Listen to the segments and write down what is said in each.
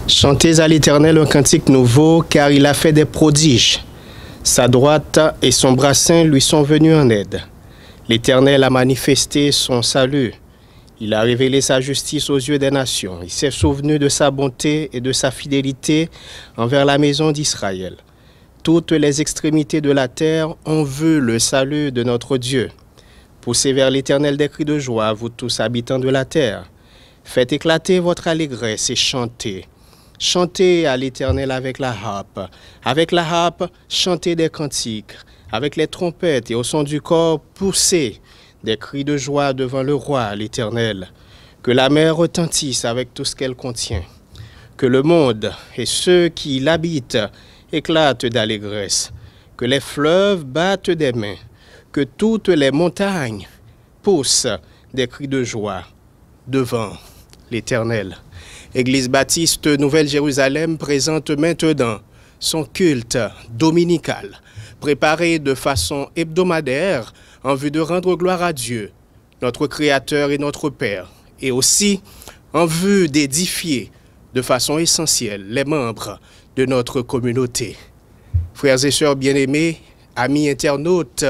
Chantez à l'Éternel un cantique nouveau, car il a fait des prodiges. Sa droite et son bras saint lui sont venus en aide. L'Éternel a manifesté son salut. Il a révélé sa justice aux yeux des nations. Il s'est souvenu de sa bonté et de sa fidélité envers la maison d'Israël. Toutes les extrémités de la terre ont vu le salut de notre Dieu. Poussez vers l'Éternel des cris de joie, vous tous habitants de la terre. Faites éclater votre allégresse et chantez. Chantez à l'Éternel avec la harpe. Avec la harpe, chantez des cantiques. Avec les trompettes et au son du corps, poussez des cris de joie devant le roi, l'Éternel. Que la mer retentisse avec tout ce qu'elle contient. Que le monde et ceux qui l'habitent éclatent d'allégresse. Que les fleuves battent des mains. Que toutes les montagnes poussent des cris de joie devant l'Éternel. Église baptiste Nouvelle-Jérusalem présente maintenant son culte dominical, préparé de façon hebdomadaire en vue de rendre gloire à Dieu, notre Créateur et notre Père, et aussi en vue d'édifier de façon essentielle les membres de notre communauté. Frères et sœurs bien-aimés, amis internautes,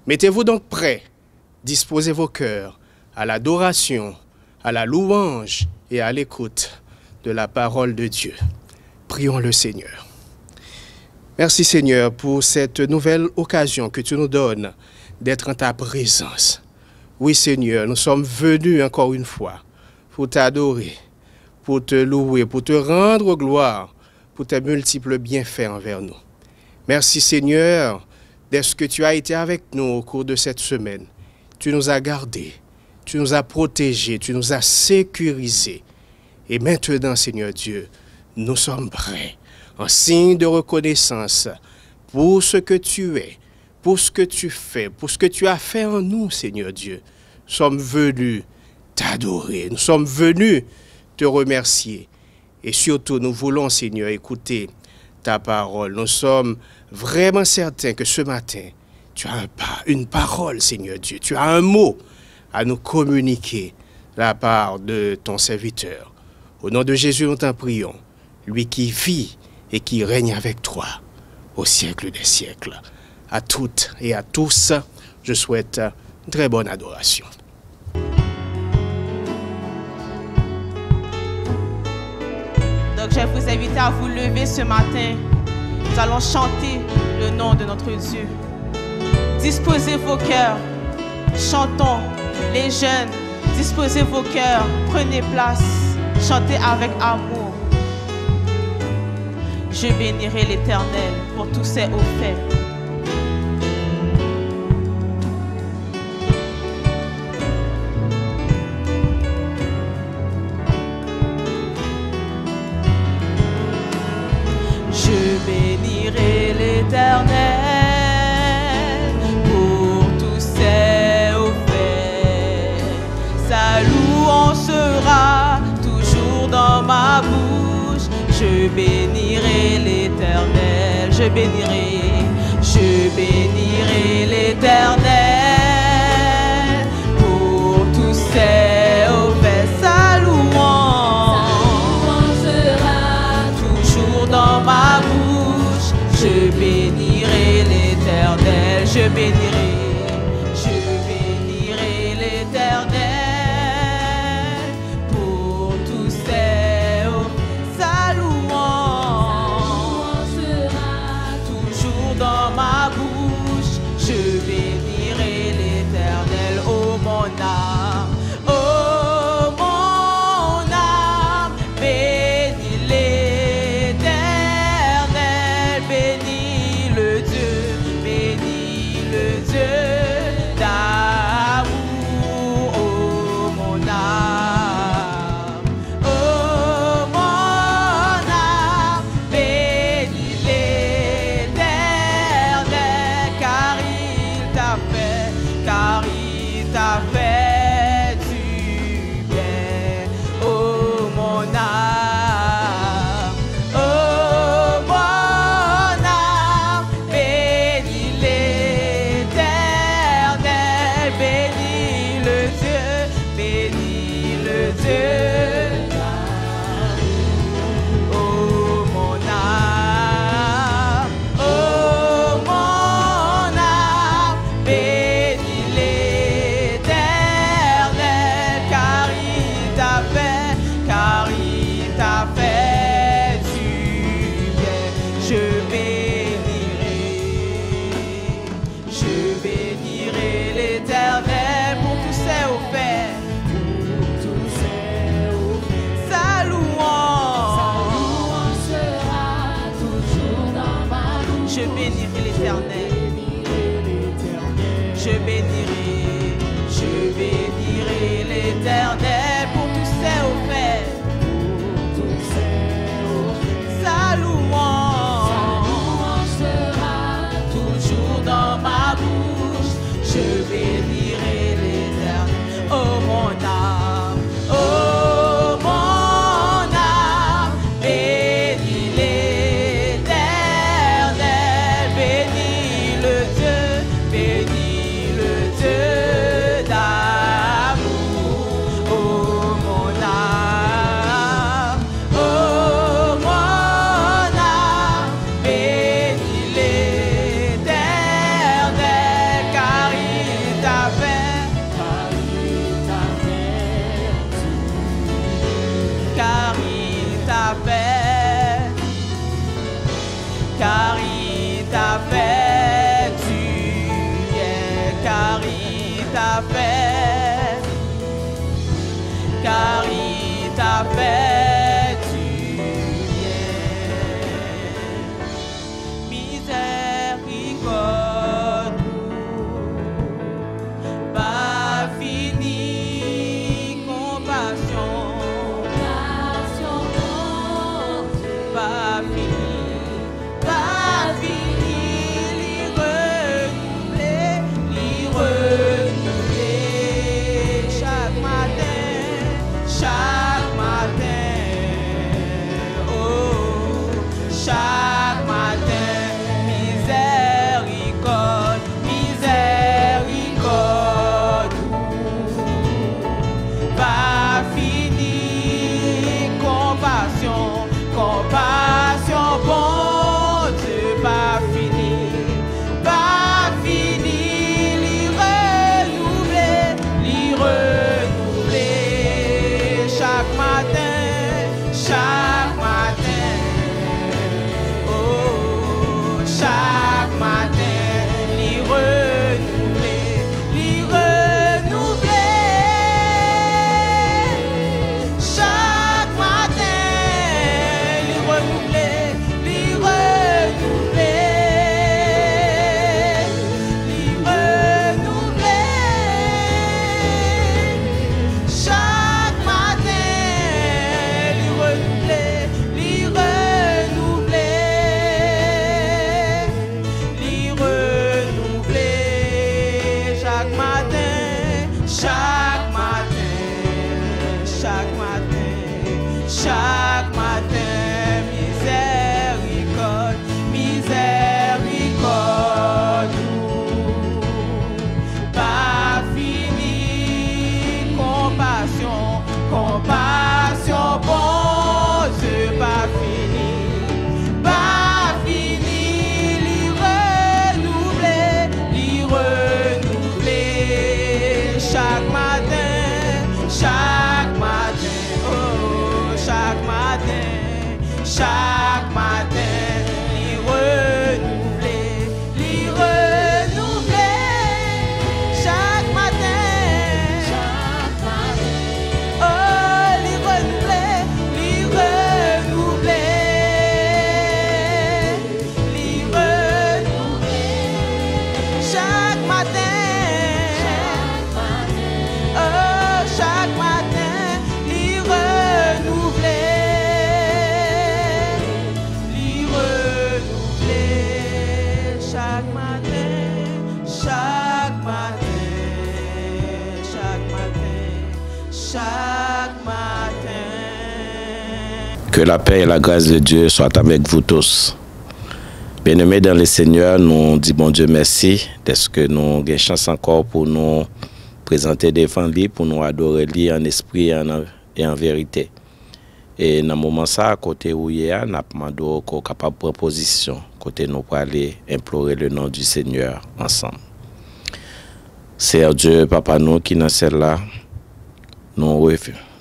mettez-vous donc prêts, disposez vos cœurs à l'adoration, à la louange et à l'écoute de la parole de Dieu. Prions le Seigneur. Merci Seigneur pour cette nouvelle occasion que tu nous donnes d'être en ta présence. Oui Seigneur, nous sommes venus encore une fois pour t'adorer, pour te louer, pour te rendre gloire, pour tes multiples bienfaits envers nous. Merci Seigneur, dès ce que tu as été avec nous au cours de cette semaine. Tu nous as gardés, tu nous as protégés, tu nous as sécurisés. Et maintenant, Seigneur Dieu, nous sommes prêts, en signe de reconnaissance, pour ce que tu es, pour ce que tu fais, pour ce que tu as fait en nous, Seigneur Dieu. Nous sommes venus t'adorer, nous sommes venus te remercier. Et surtout, nous voulons, Seigneur, écouter ta parole. Nous sommes vraiment certains que ce matin, tu as une parole, Seigneur Dieu. Tu as un mot à nous communiquer de la part de ton serviteur. Au nom de Jésus, nous t'en prions, lui qui vit et qui règne avec toi au siècle des siècles. À toutes et à tous, je souhaite une très bonne adoration. Donc je vous invite à vous lever ce matin. Nous allons chanter le nom de notre Dieu. Disposez vos cœurs, chantons. Les jeunes, disposez vos cœurs, prenez place, chantez avec amour. Je bénirai l'Éternel pour tous ses hauts faits. Je bénirai l'Éternel pour tous ses hauts faits. Sa louange sera toujours dans ma bouche. Je bénirai l'Éternel, je bénirai l'Éternel pour tous ses hauts faits. Sa louange sera toujours dans ma bouche. Je bénirai l'Éternel, je bénirai l'Éternel pour tous ses hauts. Sa louange sera toujours dans ma bouche. Je bénirai l'Éternel, oh mon âme, oh mon âme, bénis l'Éternel, bénis le Dieu t'a fait, car il t'a fait, tu es, car il t'a fait, car il t'a fait, tu es. Miséricorde, pas fini, compassion, pas fini, pas fini, l'y renouveler, chaque matin, oh, chaque matin, miséricorde, miséricorde, pas fini, compassion, compassion, bon Dieu, pas fini, l'y renouveler, chaque matin, oh, chaque matin, l'y renouveler, chaque matin, l'y renouveler, chaque matin, l'y renouveler, chaque matin, chaque matin, miséricorde, miséricorde, pas fini, compassion, compassion, bon Dieu, pas fini, l'y renouveler, chaque matin, oh, chaque matin, l'y renouveler, chaque matin, oh, l'y renouveler, chaque matin, oh, chaque matin, l'y renouveler, chaque matin, chaque matin. Que la paix et la grâce de Dieu soient avec vous tous. Bien-aimés dans le Seigneur, nous disons bon Dieu merci d'être que nous avons une chance encore pour nous présenter devant lui, pour nous adorer lui en esprit et en vérité. Et dans ce moment ça, côté où il y a, nous avons capable de prendre position, côté nous pour aller implorer le nom du Seigneur ensemble. C'est Dieu, Papa, nous qui dans celle-là, nous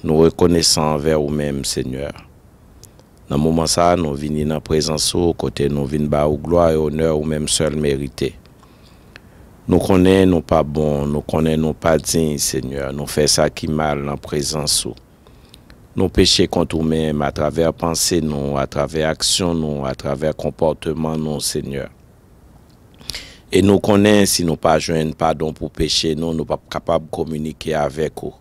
reconnaissons envers vous-même, Seigneur. Dans ce moment ça, nous venons dans la présence au côté, nous venons bas gloire et honneur ou même seul mérité. Nous connaissons nous pas bon, nous connaissons nous pas dignes, Seigneur. Nous faisons ça qui mal dans la présence. Nous péchons contre nous-mêmes à travers pensée, nous, à travers action, nous, à travers comportement, nous, Seigneur. Et nous connaissons si nous pas joindre pardon pour pécher, nous ne sommes pas capables de communiquer avec vous.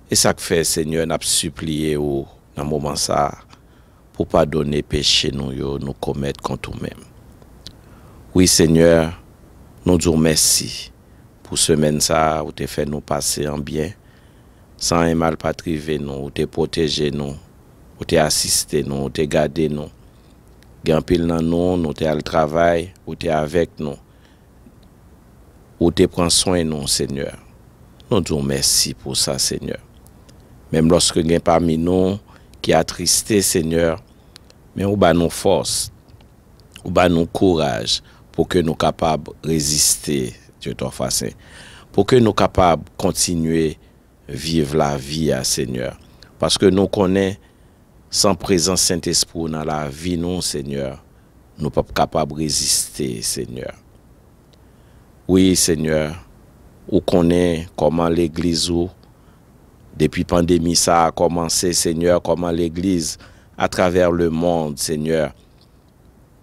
Et ça que fait, Seigneur, nous supplié dans ce moment ça pour pardonner péché nous commettre contre nous-mêmes. Oui, Seigneur, nous disons merci pour semaine ça où tu fait nous passer en bien, sans un mal pas triver nous, où tu protégé nous, où tu assisté nous, où tu gardé nous. Grand pile dans nous tu as le travail, où tu es avec nous, où tu prends soin de nous, Seigneur. Nous disons merci pour ça, Seigneur. Même lorsque il y a parmi nous qui est attristé, Seigneur, mais où bat nous force, où bat nous courage pour que nous soyons capables de résister, Dieu t'en fasse, pour que nous soyons capables de continuer à vivre la vie, Seigneur. Parce que nous connaissons Sans présence Saint-Esprit dans la vie, nous, Seigneur, nous ne sommes pas capables de résister, Seigneur. Oui, Seigneur, on connaît comment l'Église, depuis la pandémie, ça a commencé, Seigneur, comment l'Église, à travers le monde, Seigneur,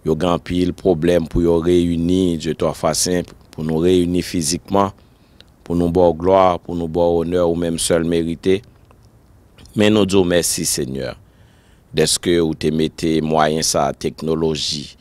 il y a un pile problème pour nous réunir, Dieu toi façon, pour nous réunir physiquement, pour nous avoir gloire, pour nous avoir honneur ou même seul mérité. Mais nous disons merci, Seigneur, d'est-ce que vous te mettez moyens ça, technologie,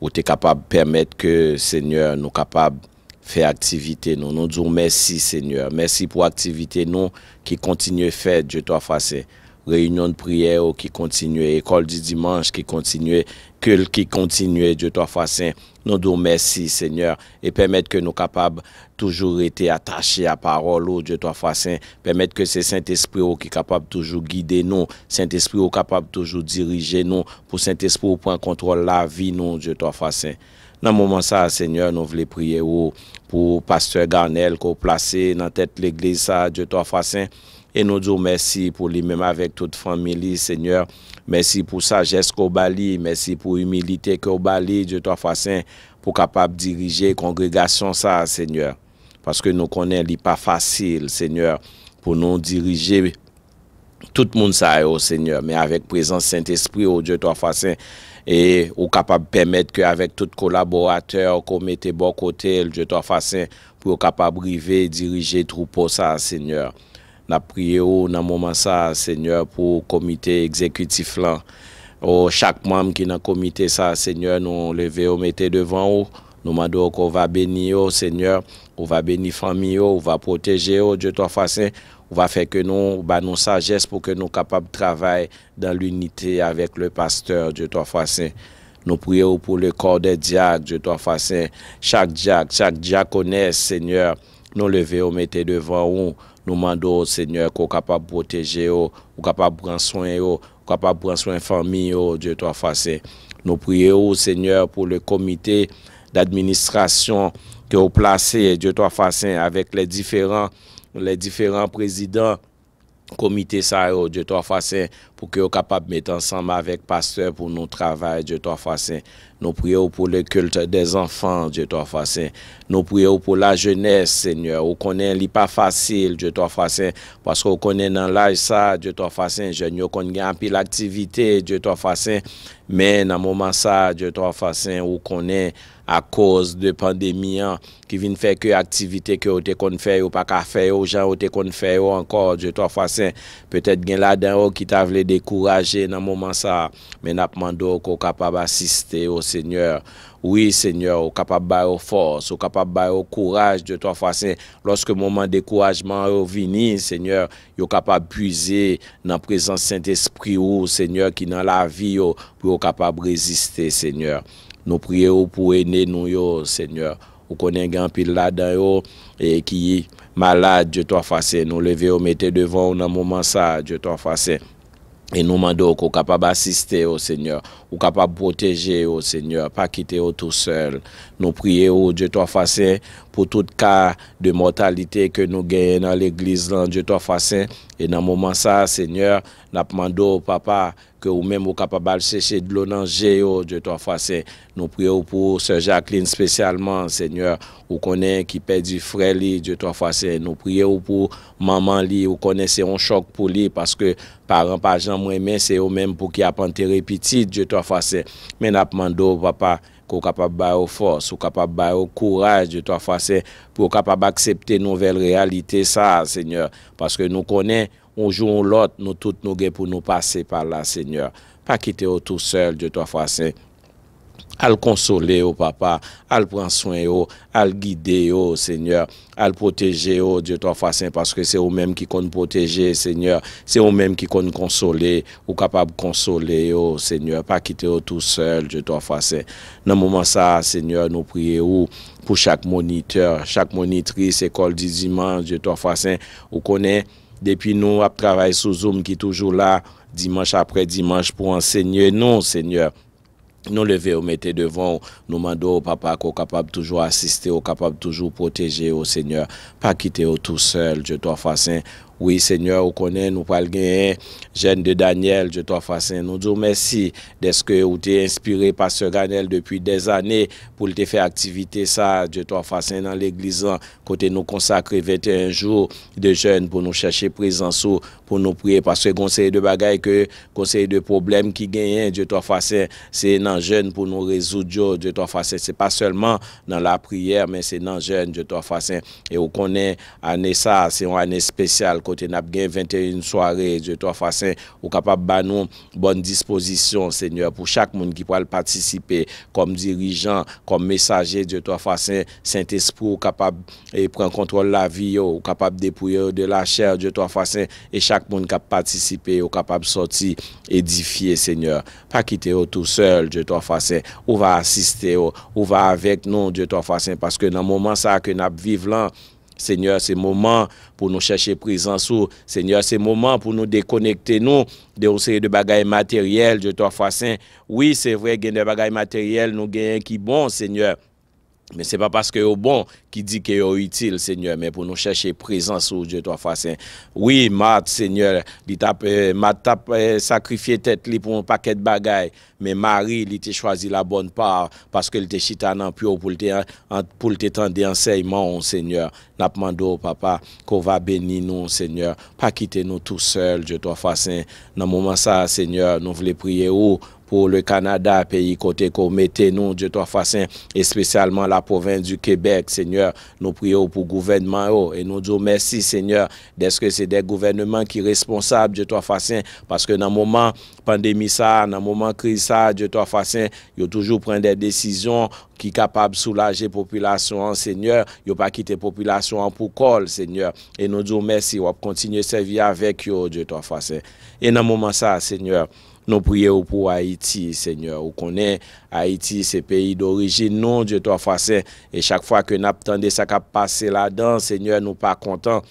ou tu es capable de permettre que, Seigneur, nous capables de faire activité. Nous disons merci, Seigneur. Merci pour l'activité nous qui continue à faire, Dieu toi façon. Réunion de prière qui continue, école du dimanche qui continue, culte qui continue, Dieu toi façon. Nous disons merci, Seigneur, et permettre que nous capables toujours être attachés à la parole, Dieu toi façon. Permettre que c'est Saint-Esprit qui est capable toujours guider nous, Saint-Esprit qui est capable toujours diriger nous, pour Saint-Esprit prendre contrôle la vie, nous, Dieu toi façon. Dans le moment ça, Seigneur, nous voulons prier pour Pasteur Garnel qui est placé dans la tête de l'église, ça, Dieu toi façon. Et nous disons merci pour lui-même avec toute famille, Seigneur. Merci pour sagesse qu'on bali, merci pour humilité qu'on bali, Dieu toi façon, pour capable diriger congrégation ça, Seigneur. Parce que nous connaissons, il n'est pas facile, Seigneur, pour nous diriger tout le monde ça, Seigneur, mais avec présence Saint-Esprit, Dieu toi façon, et ou capable de permettre qu'avec tout collaborateur qu'on mette bon côté, Dieu toi façon, pour capable de arriver diriger troupeau ça, Seigneur. Nous prions dans le moment ça, Seigneur, pour le comité exécutif là. Chaque membre qui est dans le comité ça, Seigneur, nous levons, mettez devant vous. Nous demandons qu'on va bénir, Seigneur. On va bénir famille, on va protéger, Dieu toi façon. On va faire que nous, nous sagesse pour que nous soyons capables de travailler dans l'unité avec le pasteur, Dieu toi façon. Nous prions pour le corps des diacres, Dieu toi façon. Chaque diaconesse, Seigneur, nous levons, mettez devant vous. Nous demandons, Seigneur, qu'on soit capable de protéger, qu'on soit capable de prendre soin, qu'on soit capable de prendre soin de la famille, Dieu toi façon. Nous prions, Seigneur, pour le comité d'administration que vous placez, Dieu toi façon, avec les différents présidents comité ça, Dieu toi façon, pour que vous soyez capable de mettre ensemble avec pasteur pour nous travailler, Dieu toi façon. Nous prions pour le culte des enfants, Dieu toi façon. Nous prions pour la jeunesse, Seigneur. On connaît, il n'est pas facile, Dieu toi façon, parce qu'on connaît dans l'âge ça, Dieu toi façon, jeunes, on connaît un peu l'activité, Dieu toi façon, mais dans le moment ça, Dieu toi façon, on connaît à cause de pandémie qui vient faire que activité que vous te faire ou pas qu'à faire aux gens te faire encore, Dieu toi façon, peut-être gain là-dedans qui t'a voulu décourager dans le moment ça, mais n'a demandé qu'on capable d'assister au Seigneur. Oui, Seigneur, au capable de force, au capable de courage de toi façon. Lorsque le moment de découragement est venu, Seigneur, au capable de puiser dans la présence Saint-Esprit, Seigneur, qui dans la vie, pour capable de résister, Seigneur. Nous prions pour aider nous, Seigneur. Vous connaissez un pile là-dedans et qui est malade, Dieu toi façon. Nous levons, mettez devant dans le moment ça, Dieu toi façon. Et nous demandons qu'on soit capable d'assister au Seigneur, ou capable de protéger au Seigneur, pas quitter tout seul. Nous prions, Dieu toi façon, pour tout cas de mortalité que nous gagnons dans l'église, Dieu toi façon. Et dans le moment ça, Seigneur, nous demandons, Papa, que vous même vous capable de chercher de l'eau dans le Dieu toi façon. Nous prions pour Sœur Jacqueline spécialement, Seigneur, vous connaissez qui perd du frère, Dieu toi façon. Nous prions pour maman, vous connaissez un choc pour lui, parce que parents, pas gens, moi, c'est eux-mêmes pour qui a enterré petit, Dieu toi façon. Mais nous demandons, Papa, qu'on capable de force, ou capable de courage de toi façon, pour capable d'accepter une nouvelle réalité ça, Seigneur, parce que nous connaissons, on joue l'autre, nous tous nous pour nous passer par là, Seigneur. Pas quitter tout seul de toi façon. À le consoler, Papa, à le prendre soin, à le guider, Seigneur, à le protéger, Dieu toi façon, parce que c'est eux-mêmes qui comptent protéger, Seigneur, c'est eux-mêmes qui comptent consoler, ou capable de consoler, Seigneur, pas quitter tout seul, Dieu toi façon. Dans le moment ça, Seigneur, nous prions pour chaque moniteur, chaque monitrice, école du dimanche, Dieu toi façon, ou connaît, depuis nous, à travailler sous Zoom qui est toujours là, dimanche après dimanche, pour enseigner, non, Seigneur. Nous levons, mettez devant, nous demandons au Papa qu'on est capable toujours assister, qu'on est capable toujours protéger au Seigneur. Pas quitter tout seul, Dieu toi façon. Oui, Seigneur, vous connaissez, nous parlons gagner jeune de Daniel, Dieu toi facin. Nous disons merci d'être que vous t'es inspiré par ce Daniel depuis des années pour te faire activité ça, Dieu toi facin dans l'église, côté nous consacrer 21 jours de jeûne pour nous chercher présence, pour nous prier, parce que conseil de bagaille que conseil de problèmes qui gagnent, Dieu toi facin, c'est dans jeûne pour nous résoudre, Dieu toi facin. C'est pas seulement dans la prière, mais c'est dans jeûne, Dieu toi facin. Et vous connaissez, année ça, c'est une année spéciale, côté n'a gagné 21 soirées, Dieu toi facin, ou capable de nous bonne disposition, Seigneur, pour chaque monde qui pourra participer comme dirigeant, comme messager, Dieu toi facin, Saint-Esprit, ou capable de prendre contrôle de la vie, ou capable de dépouiller de la chair, Dieu toi facin, et chaque monde qui a participé, ou capable de sortir, édifier, Seigneur. Pas quitter tout seul, Dieu toi facin, ou va assister, ou va avec nous, Dieu toi facin, parce que dans le moment ça que nous vivons là, Seigneur, c'est moment pour nous chercher présence. Seigneur, c'est moment pour nous déconnecter nous de une série de bagailles matérielles, Dieu toi facin. Oui, c'est vrai, il y a des bagailles matérielles, nous gagnons qui bon, Seigneur. Mais ce n'est pas parce que c'est bon qui dit que c'est utile, Seigneur, mais pour nous chercher présence au Dieu toi facin. Oui, Marthe, Seigneur, Marthe a sacrifié tête pour un paquet de bagailles, mais Marie, il a choisi la bonne part parce qu'elle était chita dans pur pour te tendre enseignement, Seigneur. N'a demandé papa qu'on va bénir nous, Seigneur. Pas quitter nous tout seuls, Dieu toi facin. Dans le moment ça, Seigneur, nous voulons prier pour le Canada, pays côté qu'on mettez nous, Dieu toi facin, et spécialement la province du Québec, Seigneur. Nous prions pour le gouvernement et nous disons merci, Seigneur, d'être que c'est des gouvernements qui sont responsables, Dieu toi facin, parce que dans le moment pandémie ça, dans le moment crise ça, Dieu toi facin, il toujours prendre des décisions qui sont capables de soulager la population, Seigneur. Il ne pas quitter la population pour col, Seigneur. Et nous disons merci, on va continuer à servir avec eux, Dieu toi facin. Et dans le moment ça, Seigneur, nous prions pour Haïti, Seigneur. Vous connaissez Haïti, c'est pays d'origine, non, Dieu toi facin. Et chaque fois que nous attendons ça qui passe là-dedans, Seigneur, nous pas contents.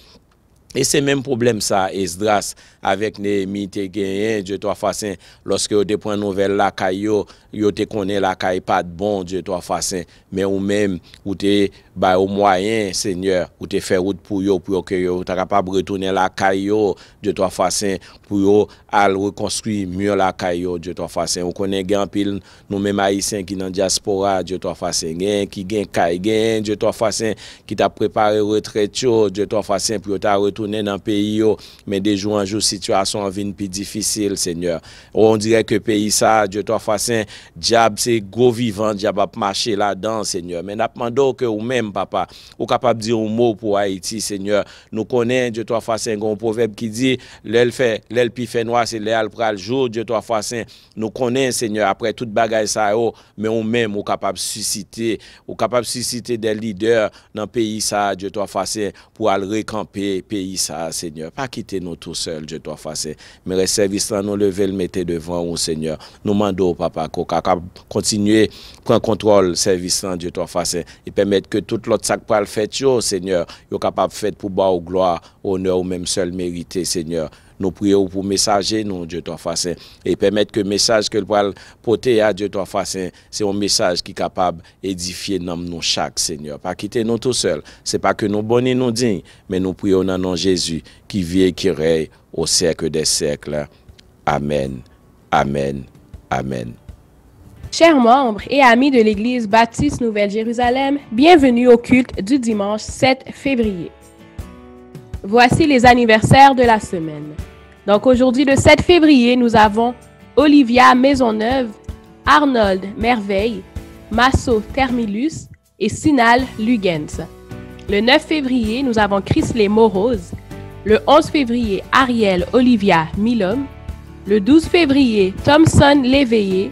Et c'est même problème ça, Esdras, avec Néhémie, Dieu toi facin, lorsque vous te prenez nouvelle la caillou, vous te connaissez la caille pas de bon, Dieu toi facin, mais ou même, vous te, au moyen, Seigneur, vous te fait route pour que vous êtes capable de retourner la caillou, Dieu toi facin, pour aller reconstruire mieux la caillou, Dieu toi facin. Vous connaissez grand pile, nous-mêmes haïtiens qui dans diaspora, Dieu toi facin, qui gagne caille, Dieu toi facin, qui t'a préparé retraite, Dieu toi facin, pour ta retourner dans le pays, mais des jours en jour, situation en vie plus difficile, Seigneur. On dirait que le pays, ça, Dieu toi facin, diable, c'est gros vivant, diable a marché là-dedans, Seigneur. Mais nous demandons que vous-même, papa, vous capable de dire un mot pour Haïti, Seigneur. Nous connaissons, Dieu toi facin, un proverbe qui dit, l'aile pi fait noir, c'est l'aile pral jour, Dieu toi facin. Nous connaissons, Seigneur, après toute bagaille ça, mais vous-même, vous capable de susciter des leaders dans le pays, ça, Dieu toi facin, pour aller recamper pays, ça, Seigneur. Pas quitter nous tout seuls, Dieu toi facin. Mais les services là, nous lever le mettre devant vous, Seigneur. Nous demandons, papa, qu'on continue prendre contrôle service là, Dieu toi facin, et permettre que tout l'autre sac pour le faire, Seigneur, yo capable faire pour bas au gloire, honneur ou même seul mérité, Seigneur. Nous prions pour messager, nous, Dieu toi facin, et permettre que le message que le poil porter à Dieu toi facin, c'est un message qui est capable d'édifier nous chaque, Seigneur. Pas quitter nous tout seuls. C'est pas que nous bonnets nous dignes, mais nous prions dans le nom de Jésus, qui vit et qui règne au siècle des siècles. Amen. Amen. Amen. Chers membres et amis de l'Église Baptiste Nouvelle-Jérusalem, bienvenue au culte du dimanche 7 février. Voici les anniversaires de la semaine. Donc aujourd'hui, le 7 février, nous avons Olivia Maisonneuve, Arnold Merveille, Masso Termilus et Sinal Lugens. Le 9 février, nous avons Chrisley Morose. Le 11 février, Ariel Olivia Milom. Le 12 février, Thomson Léveillé,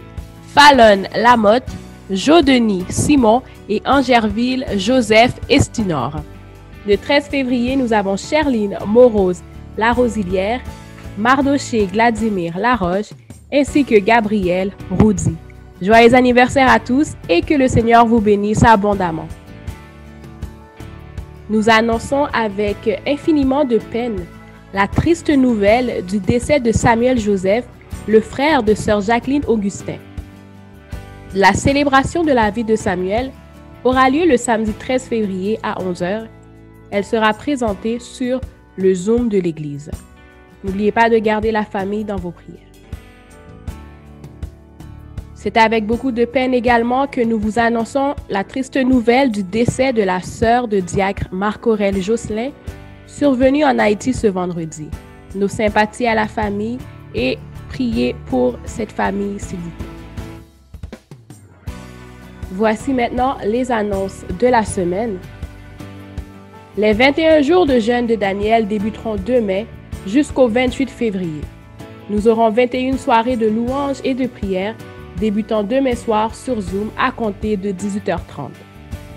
Fallon Lamotte, Jodenis Simon et Angerville Joseph Estinor. Le 13 février, nous avons Cherline Morose Larosilière, Mardoché Vladimir Laroche, ainsi que Gabriel Roudy. Joyeux anniversaire à tous et que le Seigneur vous bénisse abondamment. Nous annonçons avec infiniment de peine la triste nouvelle du décès de Samuel Joseph, le frère de sœur Jacqueline Augustin. La célébration de la vie de Samuel aura lieu le samedi 13 février à 11h. Elle sera présentée sur le Zoom de l'Église. N'oubliez pas de garder la famille dans vos prières. C'est avec beaucoup de peine également que nous vous annonçons la triste nouvelle du décès de la sœur de diacre Marc-Aurèle Josselin, survenue en Haïti ce vendredi. Nos sympathies à la famille et priez pour cette famille, s'il vous plaît. Voici maintenant les annonces de la semaine. Les 21 jours de jeûne de Daniel débuteront demain jusqu'au 28 février. Nous aurons 21 soirées de louanges et de prières débutant demain soir sur Zoom à compter de 18h30.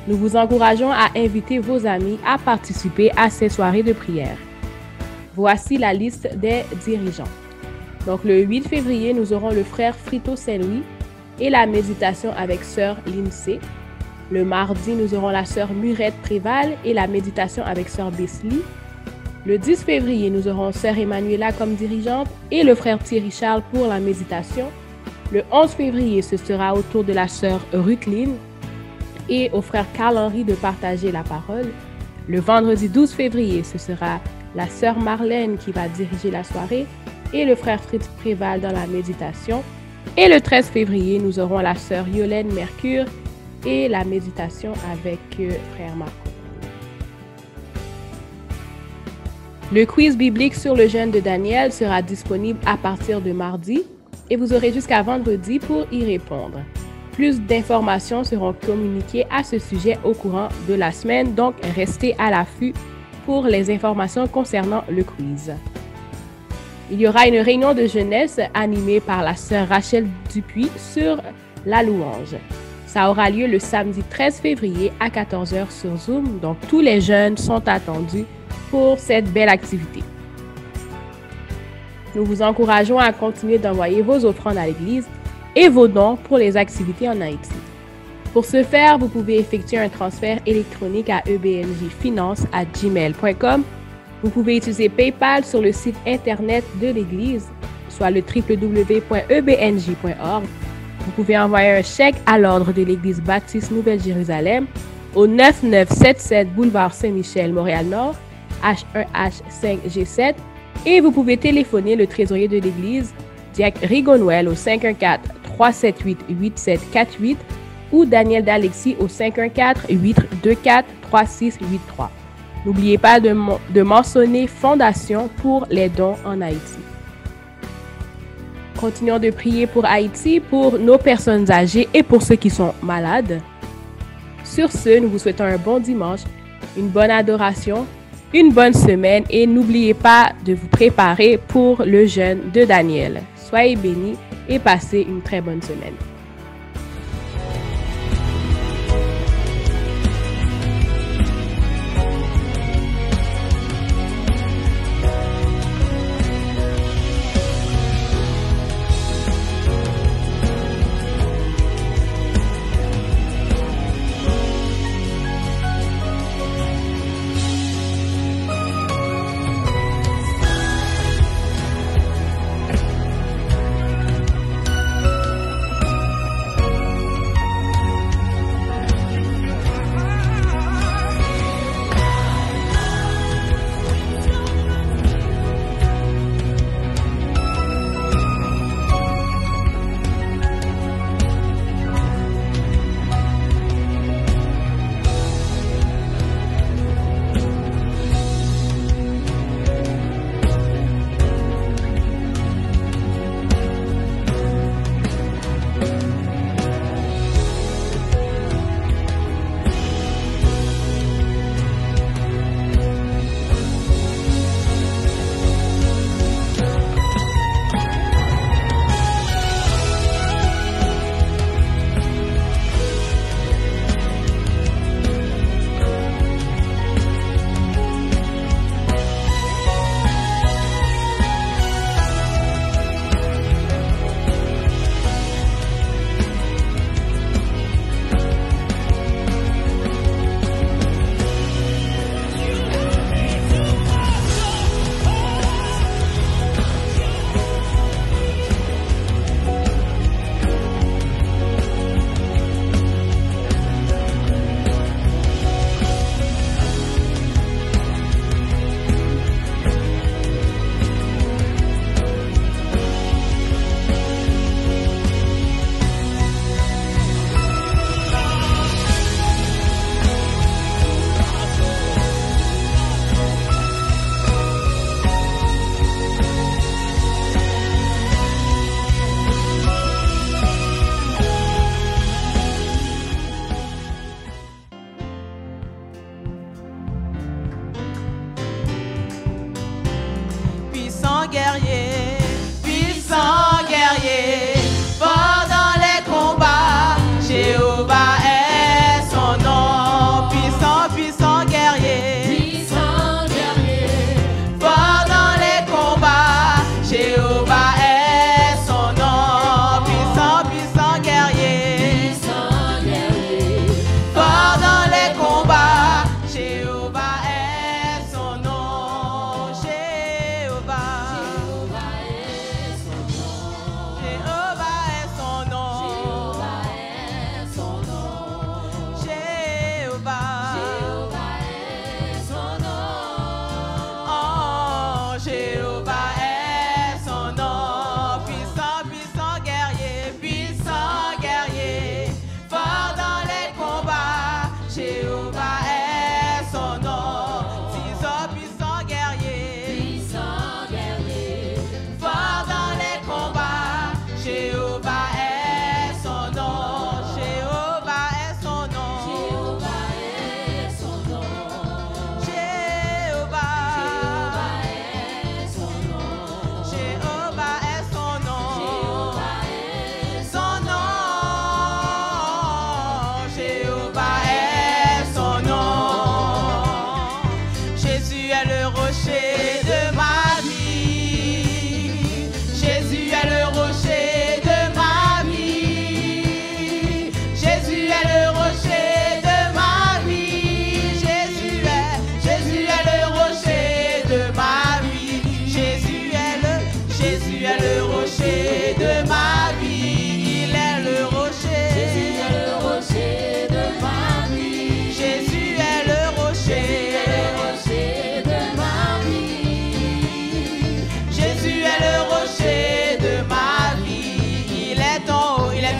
Nous vous encourageons à inviter vos amis à participer à ces soirées de prière. Voici la liste des dirigeants. Donc le 8 février, nous aurons le frère Frito Saint-Louis et la méditation avec sœur Lindsay. Le mardi, nous aurons la sœur Murette Préval et la méditation avec sœur Besly. Le 10 février, nous aurons sœur Emmanuela comme dirigeante et le frère Thierry Charles pour la méditation. Le 11 février, ce sera au tour de la sœur Ruthline et au frère Carl-Henri de partager la parole. Le vendredi 12 février, ce sera la sœur Marlène qui va diriger la soirée et le frère Fritz Préval dans la méditation. Et le 13 février, nous aurons la sœur Yolène Mercure et la méditation avec frère Marco. Le quiz biblique sur le jeûne de Daniel sera disponible à partir de mardi et vous aurez jusqu'à vendredi pour y répondre. Plus d'informations seront communiquées à ce sujet au courant de la semaine, donc restez à l'affût pour les informations concernant le quiz. Il y aura une réunion de jeunesse animée par la sœur Rachel Dupuis sur la louange. Ça aura lieu le samedi 13 février à 14h sur Zoom, donc tous les jeunes sont attendus pour cette belle activité. Nous vous encourageons à continuer d'envoyer vos offrandes à l'Église et vos dons pour les activités en Haïti. Pour ce faire, vous pouvez effectuer un transfert électronique à ebnjfinance@gmail.com. Vous pouvez utiliser PayPal sur le site internet de l'Église, soit le www.ebnj.org. Vous pouvez envoyer un chèque à l'ordre de l'Église baptiste Nouvelle-Jérusalem au 9977 boulevard Saint-Michel, Montréal-Nord, H1H5G7. Et vous pouvez téléphoner le trésorier de l'Église, Diacre Rigonouel, au 514-378-8748 ou Daniel D'Alexis au 514-824-3683. N'oubliez pas de mentionner Fondation pour les dons en Haïti. Continuons de prier pour Haïti, pour nos personnes âgées et pour ceux qui sont malades. Sur ce, nous vous souhaitons un bon dimanche, une bonne adoration, une bonne semaine et n'oubliez pas de vous préparer pour le jeûne de Daniel. Soyez bénis et passez une très bonne semaine.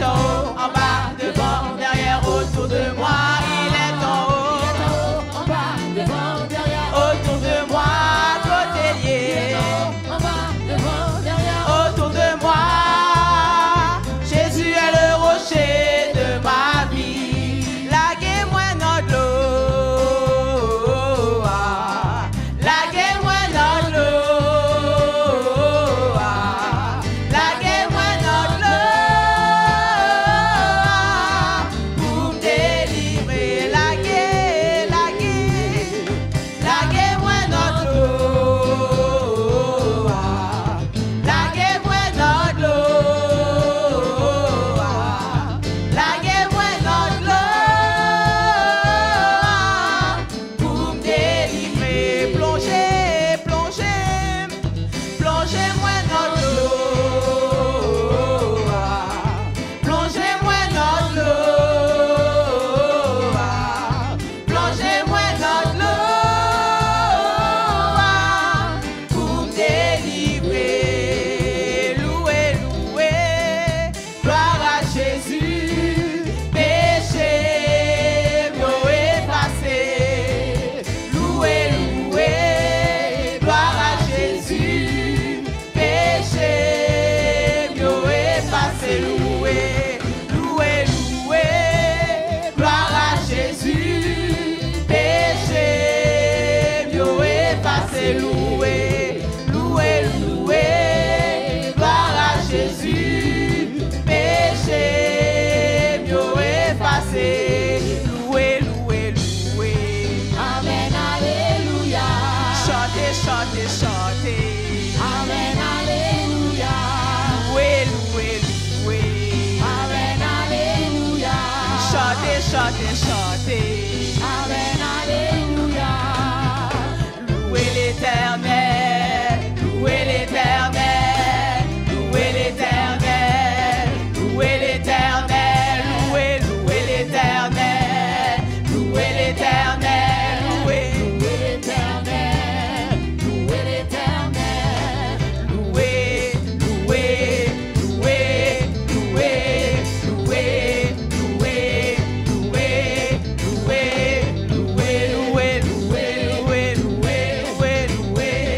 est en haut, en bas, devant, derrière, autour de moi. Il est en haut, en bas, devant, derrière, autour de moi, côté lié. en bas, devant, derrière, Autour de moi, Jésus est le rocher de ma vie. Laguez-moi dans de l'eau, laguez-moi dans de l'eau, laguez-moi dans de l'eau, pour me délivrer. Laguez, laguez, laguez-moi dans de l'eau, laguez-moi dans de l'eau, laguez-moi dans de l'eau, pour me délivrer. Plongez, plongez, plongez-moi dans de l'eau, plongez-moi dans de l'eau, plongez-moi dans de l'eau, pour me délivrer. Louez, louez, gloire à Jésus, péché, mot effacé. Louez, louez, gloire à Jésus, péché, mot effacé. Louez, louez, louez, gloire à Jésus, péché, mot effacé. Louez, louez, louez, gloire à Jésus, péché, mot effacé. Louez, louez, louez. Amen, Alléluia. Chantez, chantez, chantez. Amen, Alléluia. Louez, louez, louez. Amen, Alléluia. Chantez, chantez, chantez. Amen, Alléluia. Louez l'Éternel, louez l'Éternel, louez l'Éternel, louez l'Éternel, louez, louez l'Éternel, louez l'Éternel, louez, Louez l'Éternel, louez l'Éternel. louez, louez, louez, louez, louez, louez, louez, louez, louez, louez, louez, louez, louez, louez, louez,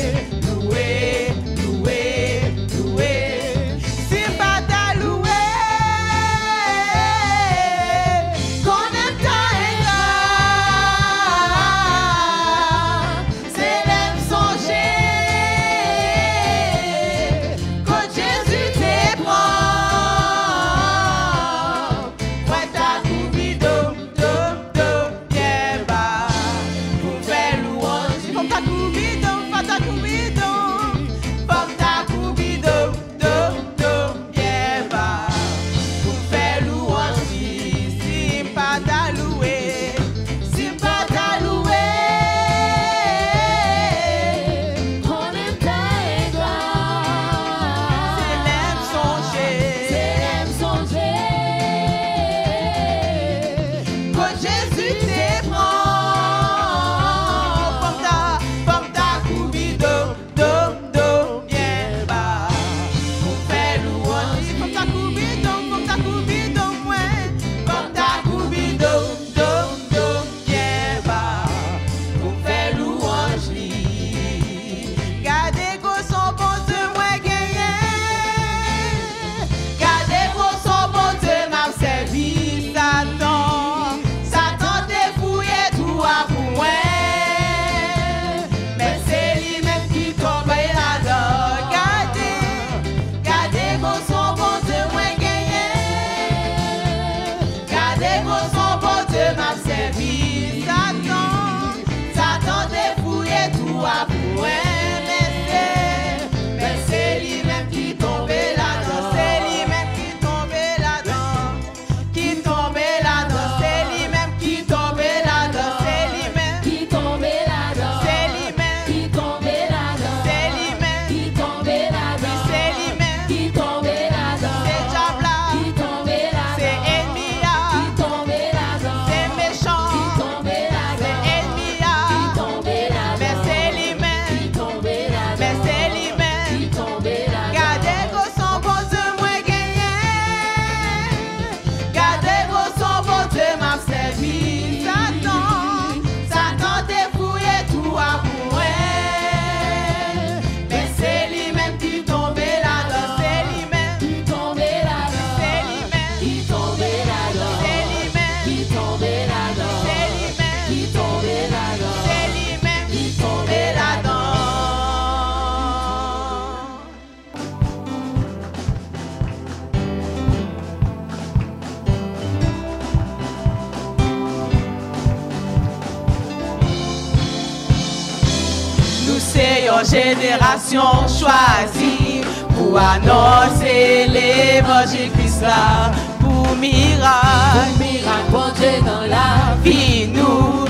une génération choisie pour annoncer l'évangile Christ là. Pour miracle, bon Dieu dans la vie nous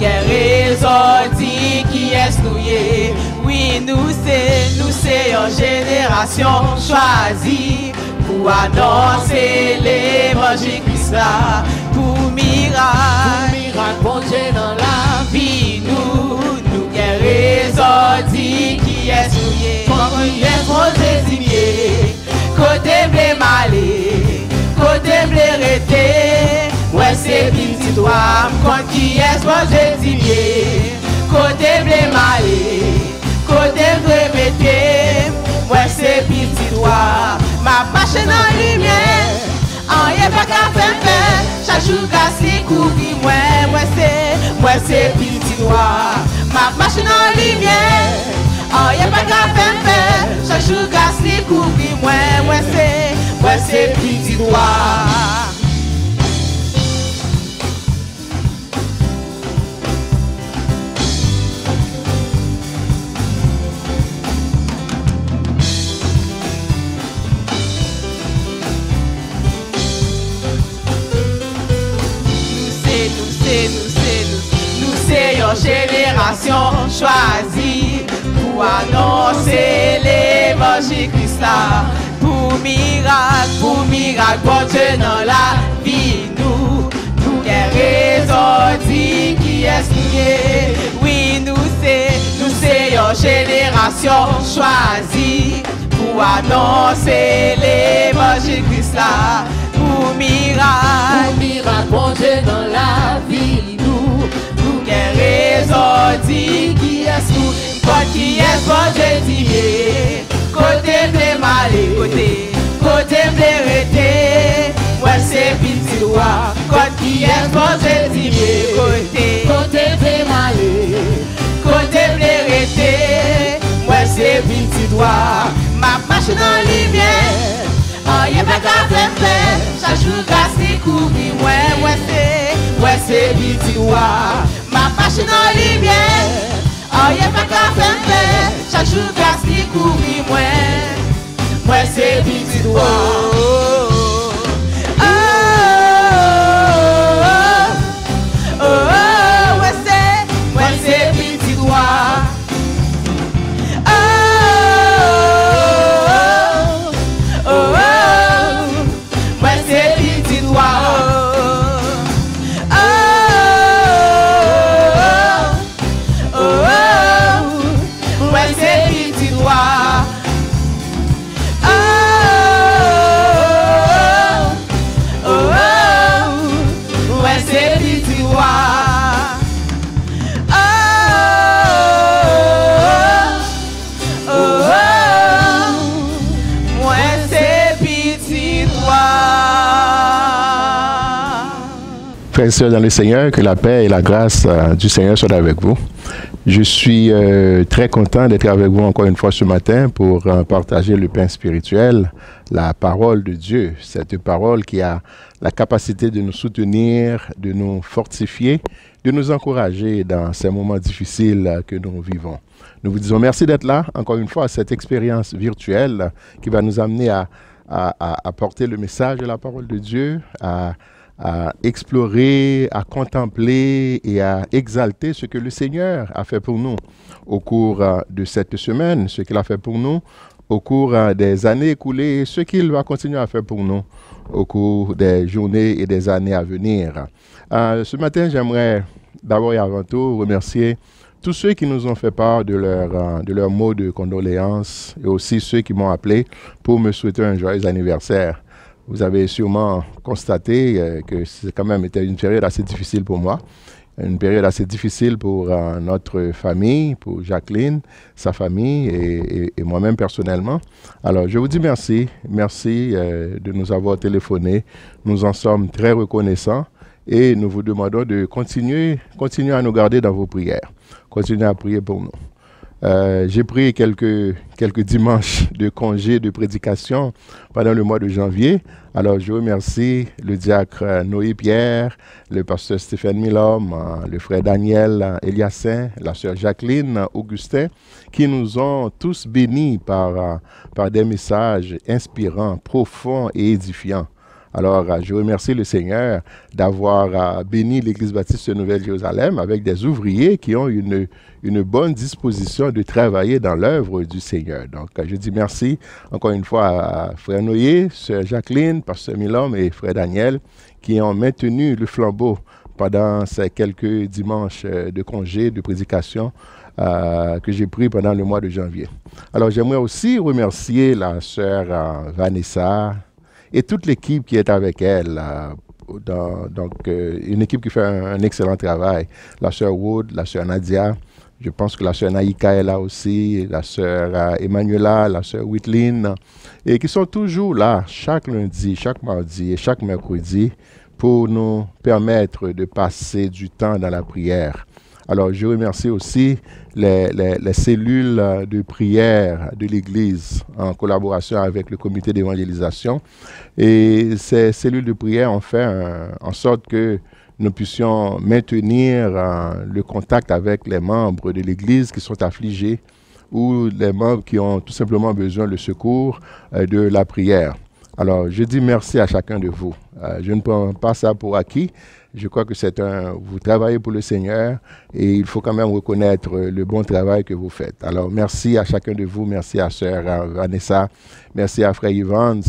raison dit qui est souillé. Oui, nous c'est une génération choisie pour annoncer l'évangile Christ là. Pour miracle, bon Dieu dans la vie nous raison dit qui est souillé. Comme il est posé signé, côté blé malé, côté blé rété. Ouais, c'est petit toi, quand qui est posé signé, côté blé malé, côté blé rété. Ouais, c'est petit toi, ma marche dans la lumière. En y'a pas qu'à faire, chaque jour casse couvrir moi c'est petit toi, ma marche dans la lumière. En y'a pas qu'à faire, chaque jour casse couvrir moi c'est petit toi. Génération choisie pour annoncer l'évangile Christ là. Pour miracle, bon Dieu dans la vie nous raison dit qui est signé. Oui, nous c'est une génération choisie pour annoncer l'évangile Christ là. Pour miracle, bon Dieu dans la vie nous raison dit qui est sous, quand qui est bon Dieu dit, côté blé malé, côté blé rété. Ouais, c'est petit toi, quand qui est bon Dieu dit, côté blé malé, côté blé rété. Ouais, c'est petit toi, ma marche dans la lumière. Oh, y'a pas qu'à faire, chaque jour casse couvrir ouais, c'est petit toi, ma marche dans la lumière. Oh, y'a pas qu'à faire, chaque jour casse couvrir moi c'est petit toi. Ouais, c'est petit toi. Frères et sœurs dans le Seigneur, que la paix et la grâce du Seigneur soient avec vous. Je suis très content d'être avec vous encore une fois ce matin pour partager le pain spirituel, la parole de Dieu. Cette parole qui a la capacité de nous soutenir, de nous fortifier, de nous encourager dans ces moments difficiles que nous vivons. Nous vous disons merci d'être là, encore une fois, à cette expérience virtuelle qui va nous amener à porter le message de la parole de Dieu, à explorer, à contempler et à exalter ce que le Seigneur a fait pour nous au cours de cette semaine, ce qu'il a fait pour nous au cours des années écoulées et ce qu'il va continuer à faire pour nous au cours des journées et des années à venir. Ce matin, j'aimerais d'abord et avant tout remercier tous ceux qui nous ont fait part de leurs mots de condoléances et aussi ceux qui m'ont appelé pour me souhaiter un joyeux anniversaire. Vous avez sûrement constaté que c'est quand même été une période assez difficile pour moi, une période assez difficile pour notre famille, pour Jacqueline, sa famille et moi-même personnellement. Alors, je vous dis merci de nous avoir téléphoné. Nous en sommes très reconnaissants et nous vous demandons de continuer à nous garder dans vos prières. Continuez à prier pour nous. J'ai pris quelques dimanches de congé de prédication pendant le mois de janvier. Alors, je remercie le diacre Noé Pierre, le pasteur Stéphane Milhomme, le frère Daniel Eliassin, la sœur Jacqueline Augustin, qui nous ont tous bénis par des messages inspirants, profonds et édifiants. Alors, je remercie le Seigneur d'avoir béni l'Église baptiste de Nouvelle-Jérusalem avec des ouvriers qui ont une bonne disposition de travailler dans l'œuvre du Seigneur. Donc, je dis merci encore une fois à Frère Noé, Sœur Jacqueline, Pasteur Milhomme et Frère Daniel qui ont maintenu le flambeau pendant ces quelques dimanches de congé, de prédication que j'ai pris pendant le mois de janvier. Alors, j'aimerais aussi remercier la Sœur Vanessa et toute l'équipe qui est avec elle, une équipe qui fait un excellent travail. La sœur Wood, la sœur Nadia, je pense que la sœur Naïka est là aussi, la sœur Emmanuela, la sœur Whitline, et qui sont toujours là chaque lundi, chaque mardi et chaque mercredi pour nous permettre de passer du temps dans la prière. Alors, je remercie aussi les cellules de prière de l'Église en collaboration avec le comité d'évangélisation. Et ces cellules de prière ont fait en sorte que nous puissions maintenir le contact avec les membres de l'Église qui sont affligés ou les membres qui ont tout simplement besoin de secours de la prière. Alors, je dis merci à chacun de vous. Je ne prends pas ça pour acquis. Je crois que vous travaillez pour le Seigneur et il faut quand même reconnaître le bon travail que vous faites. Alors, merci à chacun de vous. Merci à Sœur Vanessa. Merci à Frère Evans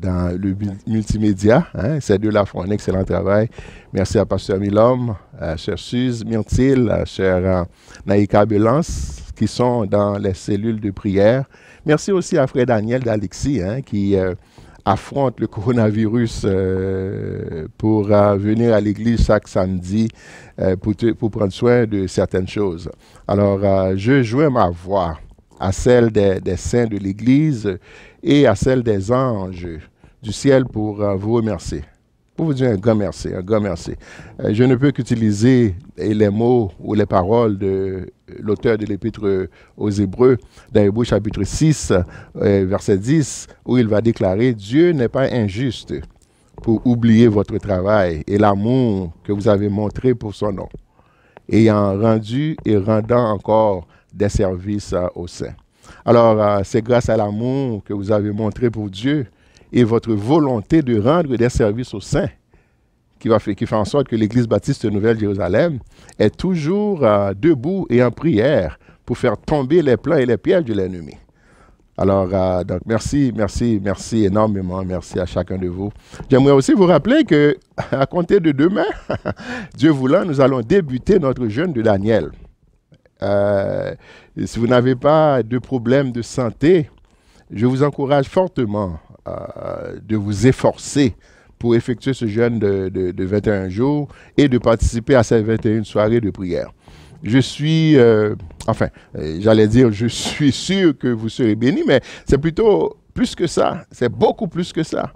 dans le multimédia. Ces deux-là font un excellent travail. Merci à Pasteur Milhomme, à Sœur Suze Myrtil, à Sœur Naïka Belance, qui sont dans les cellules de prière. Merci aussi à Frère Daniel d'Alexis, qui affronte le coronavirus pour venir à l'église chaque samedi pour prendre soin de certaines choses. Alors, je joins ma voix à celle des saints de l'église et à celle des anges du ciel pour vous remercier. Pour vous dire un grand merci, un grand merci. Je ne peux qu'utiliser les mots ou les paroles de l'auteur de l'Épître aux Hébreux, dans Hébreux chapitre 6, verset 10, où il va déclarer « Dieu n'est pas injuste pour oublier votre travail et l'amour que vous avez montré pour son nom, ayant rendu et rendant encore des services aux saints. » Alors, c'est grâce à l'amour que vous avez montré pour Dieu et votre volonté de rendre des services aux saints qui fait en sorte que l'Église baptiste de Nouvelle-Jérusalem est toujours debout et en prière pour faire tomber les plans et les pièges de l'ennemi. Alors, donc merci énormément, merci à chacun de vous. J'aimerais aussi vous rappeler que à compter de demain, Dieu voulant, nous allons débuter notre jeûne de Daniel. Si vous n'avez pas de problème de santé, je vous encourage fortement de vous efforcer pour effectuer ce jeûne de 21 jours et de participer à ces 21 soirées de prière. Je suis, je suis sûr que vous serez bénis, mais c'est plutôt plus que ça, c'est beaucoup plus que ça.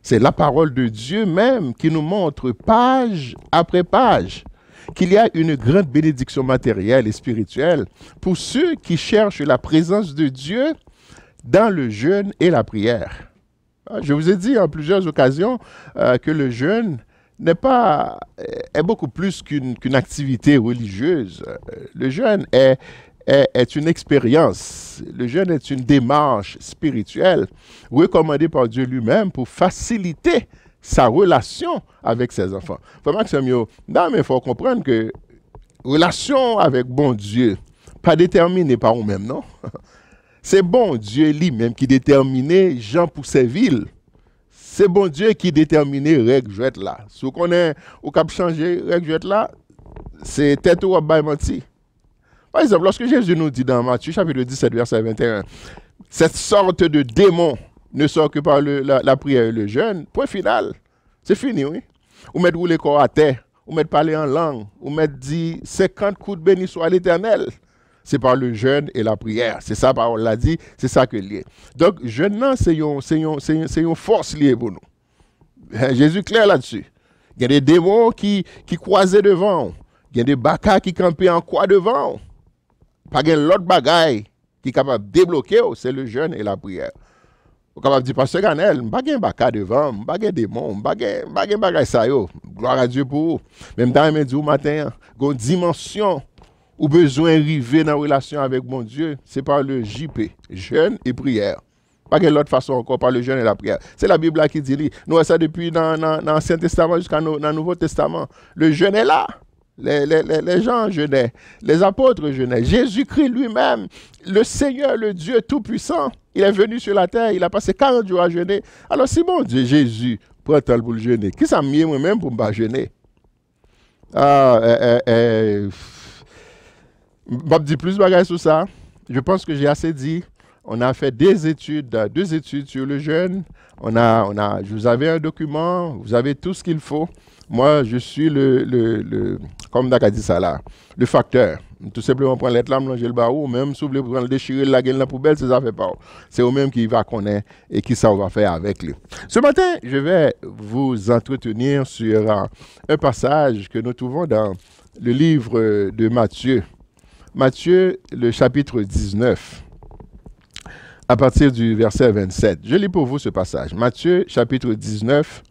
C'est la parole de Dieu même qui nous montre page après page qu'il y a une grande bénédiction matérielle et spirituelle pour ceux qui cherchent la présence de Dieu dans le jeûne et la prière. Je vous ai dit en plusieurs occasions que le jeûne est beaucoup plus qu'une activité religieuse. Le jeûne est une expérience. Le jeûne est une démarche spirituelle recommandée par Dieu lui-même pour faciliter sa relation avec ses enfants. Vraiment que c'est mieux. Non, mais il faut comprendre que relation avec bon Dieu, pas déterminée par nous-mêmes, non? C'est bon Dieu lui-même qui déterminait Jean pour ses villes. C'est bon Dieu qui déterminait règle jouette là. Si vous connaissez ou cap changer règle jouette là, c'est tête ou à menti. Par exemple, lorsque Jésus nous dit dans Matthieu chapitre 17 verset 21, cette sorte de démon ne sort que par la prière et le jeûne, point final. C'est fini, oui. Ou mettre rouler corps à terre, ou mettre parler en langue, ou mettre dire 50 coups de béni soit l'Éternel. C'est par le jeûne et la prière. C'est ça, parole l'a dit, c'est ça que lié. Donc, jeûne, c'est une force liée pour nous. Jésus clair là-dessus. Il y a des démons qui croisaient devant. Il y a des bacas qui campaient en croix devant. Pas l'autre bagaille qui est capable de débloquer, c'est le jeûne et la prière. Vous êtes capable de dire, Pasteur Ganel, je n'ai pas de baka devant, je n'ai pas de démon, je n'ai pas de bagaille ça. Gloire à Dieu pour vous. Même dans le midi au matin, il y a une dimension où besoin d'arriver dans la relation avec mon Dieu, c'est par le JP, jeûne et prière. Pas de l'autre façon encore, par le jeûne et la prière. C'est la Bible qui dit, nous avons ça depuis dans l'Ancien Testament jusqu'à dans le Nouveau Testament. Le jeûne est là. Les gens jeûnaient, les apôtres jeûnaient. Jésus-Christ lui-même, le Seigneur, le Dieu Tout-Puissant, il est venu sur la terre, il a passé 40 jours à jeûner. Alors si bon Dieu, Jésus, prend le temps pour le jeûner, qui ça mieux moi-même pour ne pas jeûner? Je vais dire plus de bagages sur ça. Je pense que j'ai assez dit. On a fait deux études sur le jeûne. Je vous avais un document, vous avez tout ce qu'il faut. Moi, je suis comme Daka dit ça là, le facteur. Tout simplement prendre les lames, manger le barreau, même si vous voulez prendre le déchirer, la gueule dans la poubelle, ça ne fait pas. C'est eux-mêmes qui va connaître et qui ça va faire avec lui. Ce matin, je vais vous entretenir sur un passage que nous trouvons dans le livre de Matthieu. Matthieu, le chapitre 19. À partir du verset 27. Je lis pour vous ce passage. Matthieu, chapitre 19,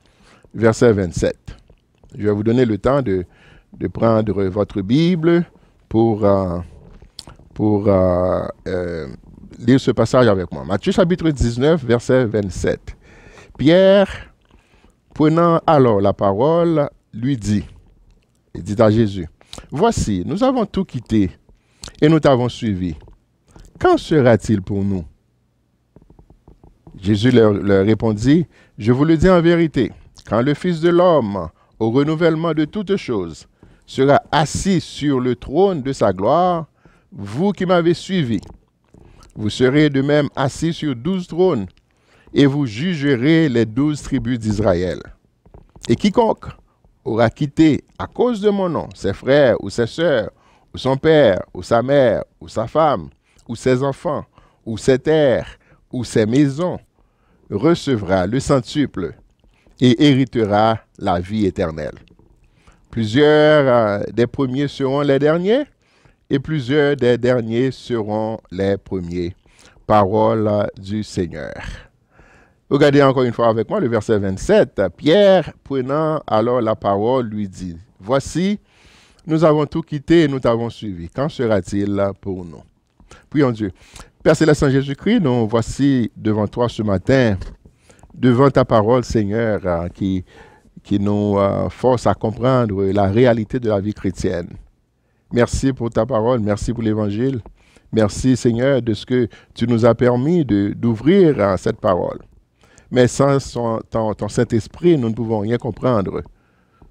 verset 27. Je vais vous donner le temps de prendre votre Bible pour lire ce passage avec moi. Matthieu, chapitre 19, verset 27. Pierre, prenant alors la parole, lui dit, il dit à Jésus, « Voici, nous avons tout quitté et nous t'avons suivi. Quand sera-t-il pour nous? » Jésus leur répondit, « Je vous le dis en vérité, quand le Fils de l'homme, au renouvellement de toutes choses, sera assis sur le trône de sa gloire, vous qui m'avez suivi, vous serez de même assis sur 12 trônes, et vous jugerez les 12 tribus d'Israël. Et quiconque aura quitté à cause de mon nom ses frères ou ses sœurs, ou son père, ou sa mère, ou sa femme, ou ses enfants, ou ses terres, ou ses maisons, recevra le centuple et héritera la vie éternelle. Plusieurs des premiers seront les derniers, et plusieurs des derniers seront les premiers. Parole du Seigneur. Regardez encore une fois avec moi le verset 27. Pierre, prenant alors la parole, lui dit, « Voici, nous avons tout quitté et nous t'avons suivi. Quand sera-t-il pour nous? » Prions Dieu. Père Céleste en Jésus-Christ, nous voici devant toi ce matin, devant ta parole, Seigneur, qui nous force à comprendre la réalité de la vie chrétienne. Merci pour ta parole, merci pour l'Évangile. Merci, Seigneur, de ce que tu nous as permis d'ouvrir cette parole. Mais sans ton Saint-Esprit, nous ne pouvons rien comprendre.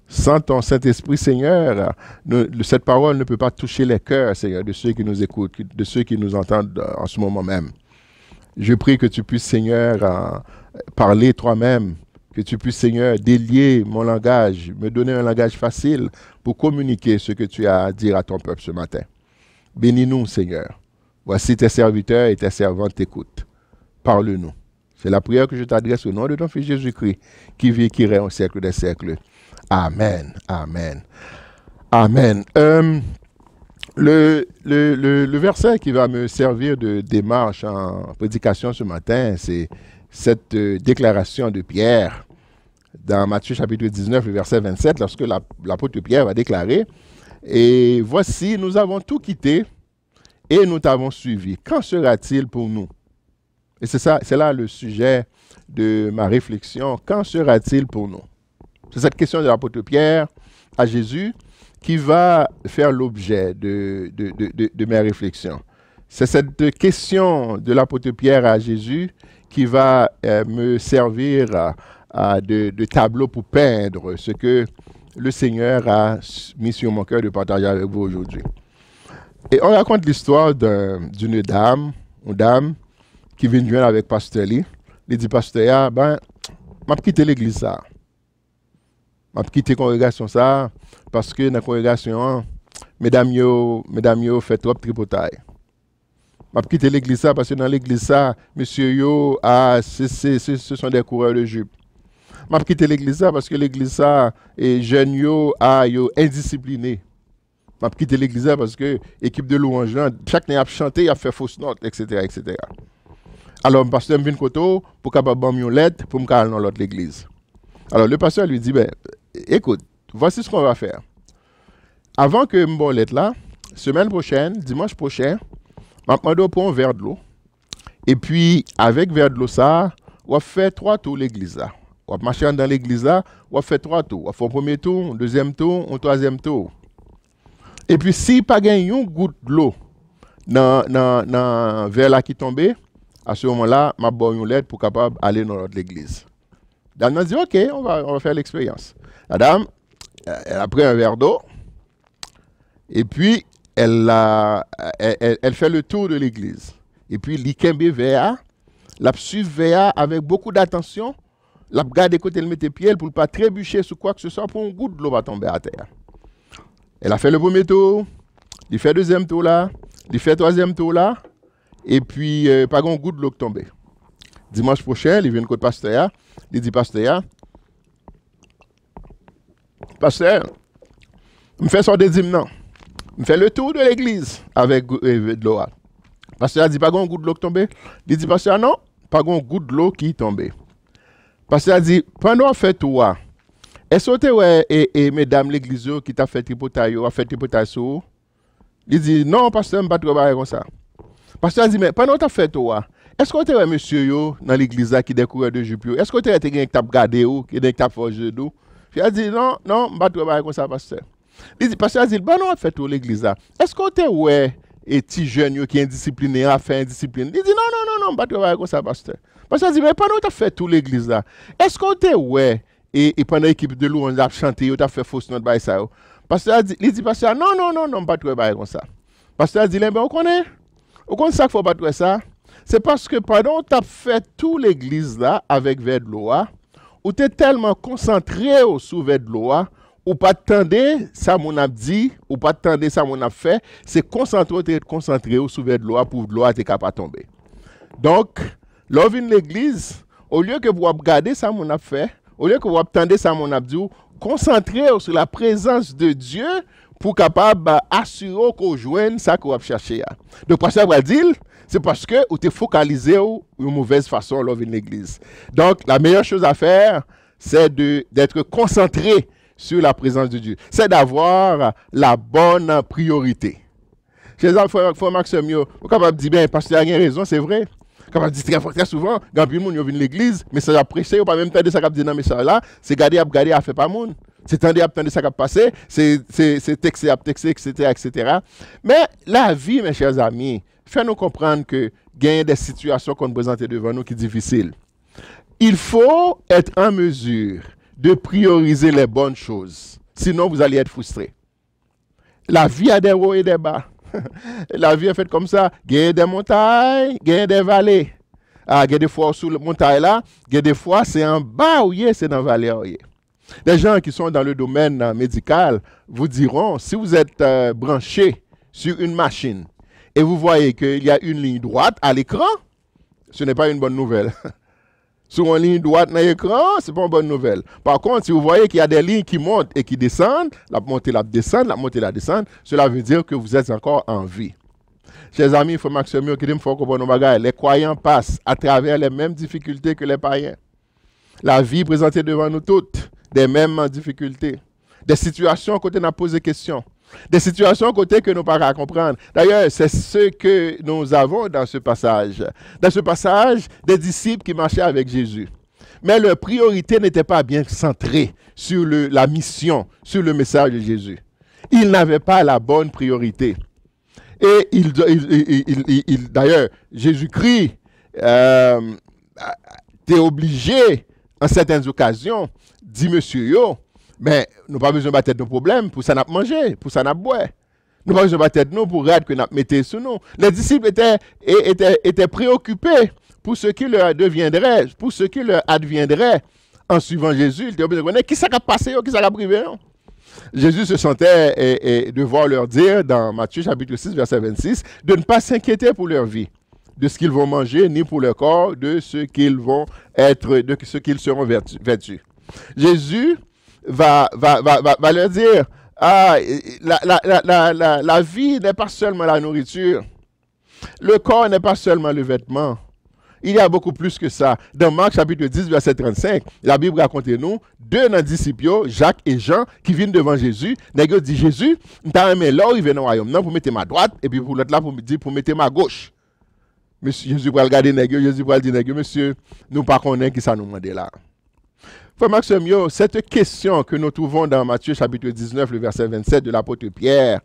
Sans ton Saint-Esprit, Seigneur, cette parole ne peut pas toucher les cœurs, Seigneur, de ceux qui nous écoutent, de ceux qui nous entendent en ce moment même. Je prie que tu puisses, Seigneur, parler toi-même, que tu puisses, Seigneur, délier mon langage, me donner un langage facile pour communiquer ce que tu as à dire à ton peuple ce matin. Bénis-nous, Seigneur. Voici tes serviteurs et tes servantes t'écoutent. Parle-nous. C'est la prière que je t'adresse au nom de ton Fils Jésus-Christ, qui vit et qui règne au siècle des siècles. Amen. Amen. Amen. Le verset qui va me servir de démarche en prédication ce matin, c'est cette déclaration de Pierre dans Matthieu chapitre 19, le verset 27, lorsque l'apôtre Pierre va déclarer « Et voici, nous avons tout quitté et nous t'avons suivi. Quand sera-t-il pour nous? » Et c'est là le sujet de ma réflexion. Quand sera-t-il pour nous? C'est cette question de l'apôtre Pierre à Jésus qui va faire l'objet de mes réflexions. C'est cette question de l'apôtre Pierre à Jésus qui va me servir de tableau pour peindre ce que le Seigneur a mis sur mon cœur de partager avec vous aujourd'hui. Et on raconte l'histoire d'une dame, une dame qui vient joindre avec Pasteur Lee. Il dit, Pasteur, m'a quitté l'église ça. M'a quitté la congrégation ça parce que dans la congrégation, mesdames yo fait trop tripotaille. M'a quitté l'église ça parce que dans l'église ça, monsieur yo ce sont des coureurs de jupe. M'a quitté l'église ça parce que l'église ça et jeunes yo indisciplinés. m'a quitté l'église parce que l'équipe de louange, chaque année a chanté, a fait fausse note, etc., etc. Alors, le pasteur me vient koto pour capable ban une lettre pour me caler dans l'autre l'église. Alors, le pasteur lui dit, ben, écoute, voici ce qu'on va faire. Avant que me bonne lettre là, semaine prochaine, dimanche prochain, m'a demandé pour un verre de l'eau. Et puis, avec verre de l'eau ça, on va faire 3 tours l'église là. On va marcher dans l'église là, on va faire 3 tours. On va faire un premier tour, un deuxième tour, un troisième tour. Et puis, si pas gagné une goutte d'eau dans verre là qui tombait, à ce moment-là, m'a donné une lettre pour capable aller dans l'église. La dame a dit, OK, on va faire l'expérience. La dame, elle a pris un verre d'eau, et puis elle fait le tour de l'église. Et puis, l'ikembe verre, la suivi verre avec beaucoup d'attention, la garde côté le mettre pied pour ne pas trébucher sur quoi que ce soit pour une goutte de l'eau va tomber à terre. Elle a fait le premier tour, il fait le deuxième tour là, il fait le troisième tour là, et puis pas une goutte de l'eau qui tombe. Dimanche prochain, il vient de côté pasteur, il dit pasteur, je me fais sortir des dîmes non. Je fais le tour de l'église avec de l'eau. Pasteur a dit pas une goutte de l'eau qui tombe. Il dit pasteur non, pas une goutte de l'eau qui tombe. Pasteur a dit pendant on fait tout est-ce que ouais et mesdames l'église qui t'a fait tripotaille a fait tripotaille sur. Il dit non pasteur pas trop comme ça. Pasteur a dit mais pendant on fait tout est-ce que tu monsieur yo dans l'église qui découvre de jupe est-ce que tu as quelqu'un qui t'a regardé ou qui t'a forgé d'eau. Il a dit non pas trop comme ça pasteur. Il dit pasteur a dit bon on fait tout l'église est-ce que tu ouais et petit jeune qui est indiscipliné a fait indiscipline. Il dit non pas trop comme ça pasteur. Pasteur a dit mais pendant tu as fait tout l'église est-ce que tu ouais et pendant l'équipe de louange a chanté tu as fait fausse note by ça. Pasteur a dit il dit pasteur non pas trop comme ça. Pasteur a dit ben on connaît ça qu'il faut pas trouver ça. C'est parce que pendant tu as fait tout l'église là avec verre de l'eau ou tu es tellement concentré sur verre de l'eau ou pas attendre ça mon a dit ou pas attendre ça mon a fait, c'est concentré sur verre de l'eau pour de l'eau être capable tomber. Donc, là vient l'église, au lieu que vous regarder ça mon a fait, au lieu que vous attendre ça mon a dit, concentrez sur la présence de Dieu pour capable assurer qu'on joigne ça qu'on va chercher. Donc pasteur va dire c'est parce que vous êtes focalisé d'une mauvaise façon lors de l'église. Donc la meilleure chose à faire c'est d'être concentré sur la présence de Dieu. C'est d'avoir la bonne priorité. Chez les enfants, frère Maxime, vous capable de dire bien pasteur a raison, c'est vrai. Capable de dire très souvent, quand les gens viennent l'église, mais ça a prêché, ou pas même tendre ça cap dire dans message là, c'est garder à faire pas monde. C'est tendre à attendre ça cap passer, c'est texter etc. Mais la vie mes chers amis, fait nous comprendre que gagner des situations qu'on présente devant nous qui sont difficiles. Il faut être en mesure de prioriser les bonnes choses. Sinon vous allez être frustré. La vie a des hauts et des bas. La vie est faite comme ça. Il y a des montagnes, il y a des vallées. Il y a des fois sous la montagne là, il y a des fois c'est en bas ou c'est dans la vallée. Les gens qui sont dans le domaine médical vous diront, si vous êtes branché sur une machine et vous voyez qu'il y a une ligne droite à l'écran, ce n'est pas une bonne nouvelle. Sur une ligne droite dans l'écran, ce n'est pas une bonne nouvelle. Par contre, si vous voyez qu'il y a des lignes qui montent et qui descendent, la montée, la descente, la montée, la descente, cela veut dire que vous êtes encore en vie. Chers amis, il faut maximiser que faut comprendre nos bagages. Les croyants passent à travers les mêmes difficultés que les païens. La vie présentée devant nous toutes, des mêmes difficultés. Des situations côté nous posé des questions. Des situations côté que nous ne pouvons pas comprendre. D'ailleurs, c'est ce que nous avons dans ce passage. Dans ce passage, des disciples qui marchaient avec Jésus. Mais leur priorité n'était pas bien centrée sur la mission, sur le message de Jésus. Ils n'avaient pas la bonne priorité. Et d'ailleurs, Jésus-Christ était obligé, en certaines occasions, dit monsieur yo, mais nous n'avons pas besoin de battre nos problèmes pour ça n'a manger, pour ça n'a boire. Nous n'avons pas besoin de battre nous pour rendre que nous mettons sur nous. Les disciples étaient préoccupés pour ce qui leur deviendrait, pour ce qui leur adviendrait en suivant Jésus. Ils étaient obligés de connaître qui ça a passé, qui ça a privé. Jésus se sentait devoir leur dire dans Matthieu chapitre 6 verset 26 de ne pas s'inquiéter pour leur vie, de ce qu'ils vont manger, ni pour leur corps, de ce qu'ils vont être, de ce qu'ils seront vêtus. Jésus va leur dire, la vie n'est pas seulement la nourriture. Le corps n'est pas seulement le vêtement. Il y a beaucoup plus que ça. Dans Marc chapitre 10, verset 35, la Bible raconte nous, deux dans disciples, Jacques et Jean, qui viennent devant Jésus. Ils dit, Jésus, t'as aimé là où il vient dans le royaume. Non, pour mettre ma droite, et puis pour l'autre là, pour mettre ma gauche. Monsieur, Jésus va regarder Jésus va dire, monsieur, nous pas connaissons qui ça nous demande là. Frère Maxime, cette question que nous trouvons dans Matthieu chapitre 19, le verset 27 de l'apôtre Pierre,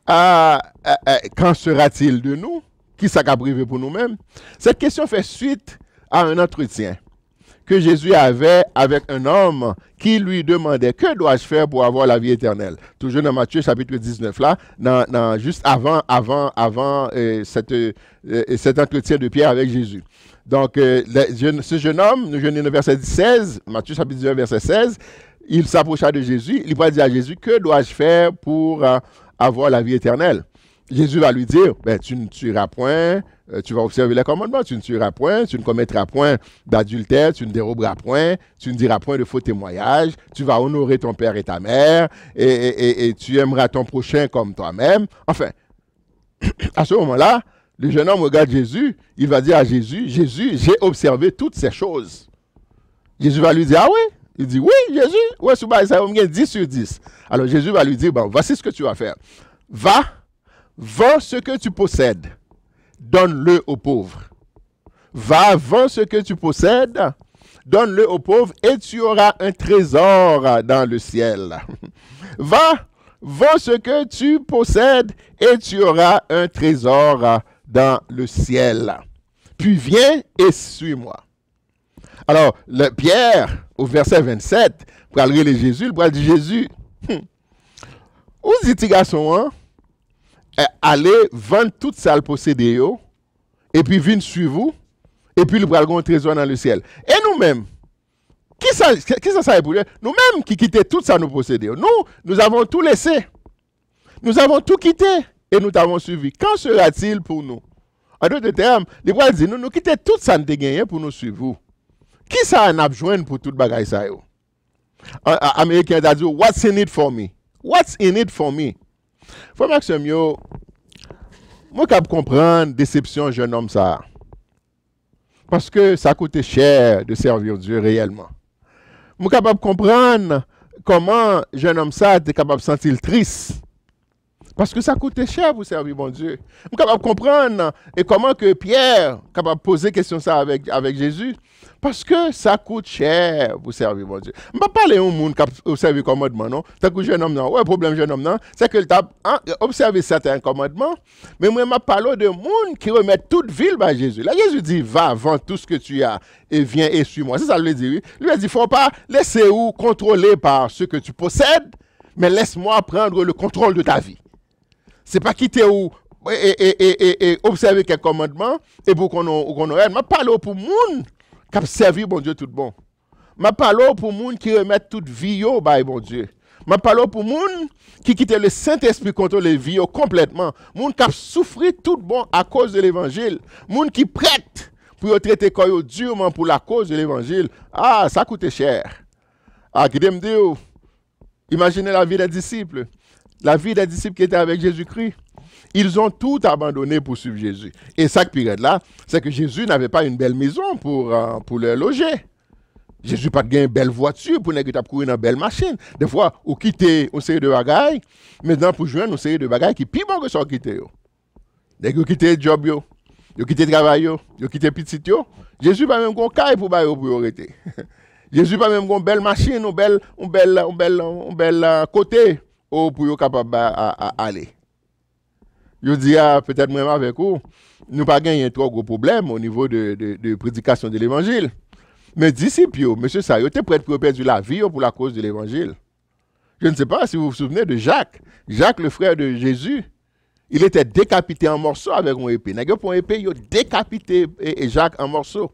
quand sera-t-il de nous? Qui ça a privé pour nous-mêmes? Cette question fait suite à un entretien que Jésus avait avec un homme qui lui demandait que dois-je faire pour avoir la vie éternelle. Toujours dans Matthieu chapitre 19 là, juste avant cet entretien de Pierre avec Jésus. Donc ce jeune homme, nous venons au verset 16, Matthieu chapitre 19 verset 16, il s'approcha de Jésus, il va dire à Jésus, que dois-je faire pour avoir la vie éternelle? Jésus va lui dire, tu ne tueras point, tu vas observer les commandements, tu ne tueras point, tu ne commettras point d'adultère, tu ne déroberas point, tu ne diras point de faux témoignages, tu vas honorer ton père et ta mère, et tu aimeras ton prochain comme toi-même. Enfin, à ce moment-là, le jeune homme regarde Jésus, il va dire à Jésus, Jésus, j'ai observé toutes ces choses. Jésus va lui dire, ah oui? Il dit, oui, Jésus, ouais, ça va 10 sur 10. Alors Jésus va lui dire, voici ce que tu vas faire. Va, vends ce que tu possèdes, donne-le aux pauvres. Va, vends ce que tu possèdes, donne-le aux pauvres et tu auras un trésor dans le ciel. Va, vends ce que tu possèdes et tu auras un trésor dans le ciel. Puis viens et suis-moi. Alors, Pierre, au verset 27, pour aller les Jésus, il va dire Jésus, où dit garçon, hein? Allez vendre tout ça le posséder, et puis viens suivre vous, et puis le bras un trésor dans le ciel. Et nous-mêmes, qui ça est pour nous? Nous-mêmes qui quittons tout ça nous posséder. Nous avons tout laissé. Nous avons tout quitté et nous t'avons suivi. Quand sera-t-il pour nous? En d'autres termes, les bras disent, nous quittons tout ça nous gagné pour nous suivre vous. Qui ça a besoin pour tout bagage ça? Américain a dit, what's in it for me? What's in it for me? Faut Maxime, moi je comprendre déception jeune homme ça. Parce que ça coûte cher de servir Dieu réellement. Moi capable comprendre comment jeune homme ça est capable de sentir triste. Parce que ça coûte cher pour servir mon Dieu. Je suis capable de comprendre et comment que Pierre est capable de poser question ça avec Jésus. Parce que ça coûte cher pour servir mon Dieu. Je ne vais pas parler au monde qui a observé le commandement, non? Tant que jeune homme, non. Ouais, le problème jeune homme, non? C'est qu'il a observé certains commandements, mais moi, je parle de monde qui remet toute ville à Jésus. Là, Jésus dit, va, vends tout ce que tu as et viens et suis-moi. C'est ça qu'il dit, oui. Lui, il dit, il ne faut pas laisser ou contrôler par ce que tu possèdes, mais laisse-moi prendre le contrôle de ta vie. C'est pas quitter ou et observer quelques commandements et pour qu'on aurait. Je parle pour monde qui a servi bon Dieu tout bon. Je parle pour monde qui remet toute vie au bon Dieu. Je parle pour monde qui quitte le Saint-Esprit contre les vies complètement. Monde qui a souffert tout bon à cause de l'évangile. Monde qui prête pour traiter quoi durement pour la cause de l'évangile. Ah, ça coûte cher. Ah, qui me dit, imaginez la vie des disciples. La vie des disciples qui étaient avec Jésus-Christ, ils ont tout abandonné pour suivre Jésus. Et ça qui est là, c'est que Jésus n'avait pas une belle maison pour leur loger. Jésus n'a pas de une belle voiture pour courir dans une belle machine. Des fois, on quitte une série de bagailles, maintenant pour joindre une série de bagailles qui sont plus bon que ça quitter. Ils quittent le job, ils quittent le travail, ils quittent le petit. Jésus n'a même pas un caille pour priorité. Jésus n'a même pas une belle machine, une belle côté. Pour être capable d'aller. Je dis peut-être même avec vous, nous pas gagné un trop gros problème au niveau de prédication de l'évangile. Mais disciples, monsieur ça, ils étaient prêts pour perdre la vie pour la cause de l'évangile. Je ne sais pas si vous vous souvenez de Jacques. Jacques, le frère de Jésus, il était décapité en morceaux avec une épée. Pour une épée, il a décapité Jacques en morceaux.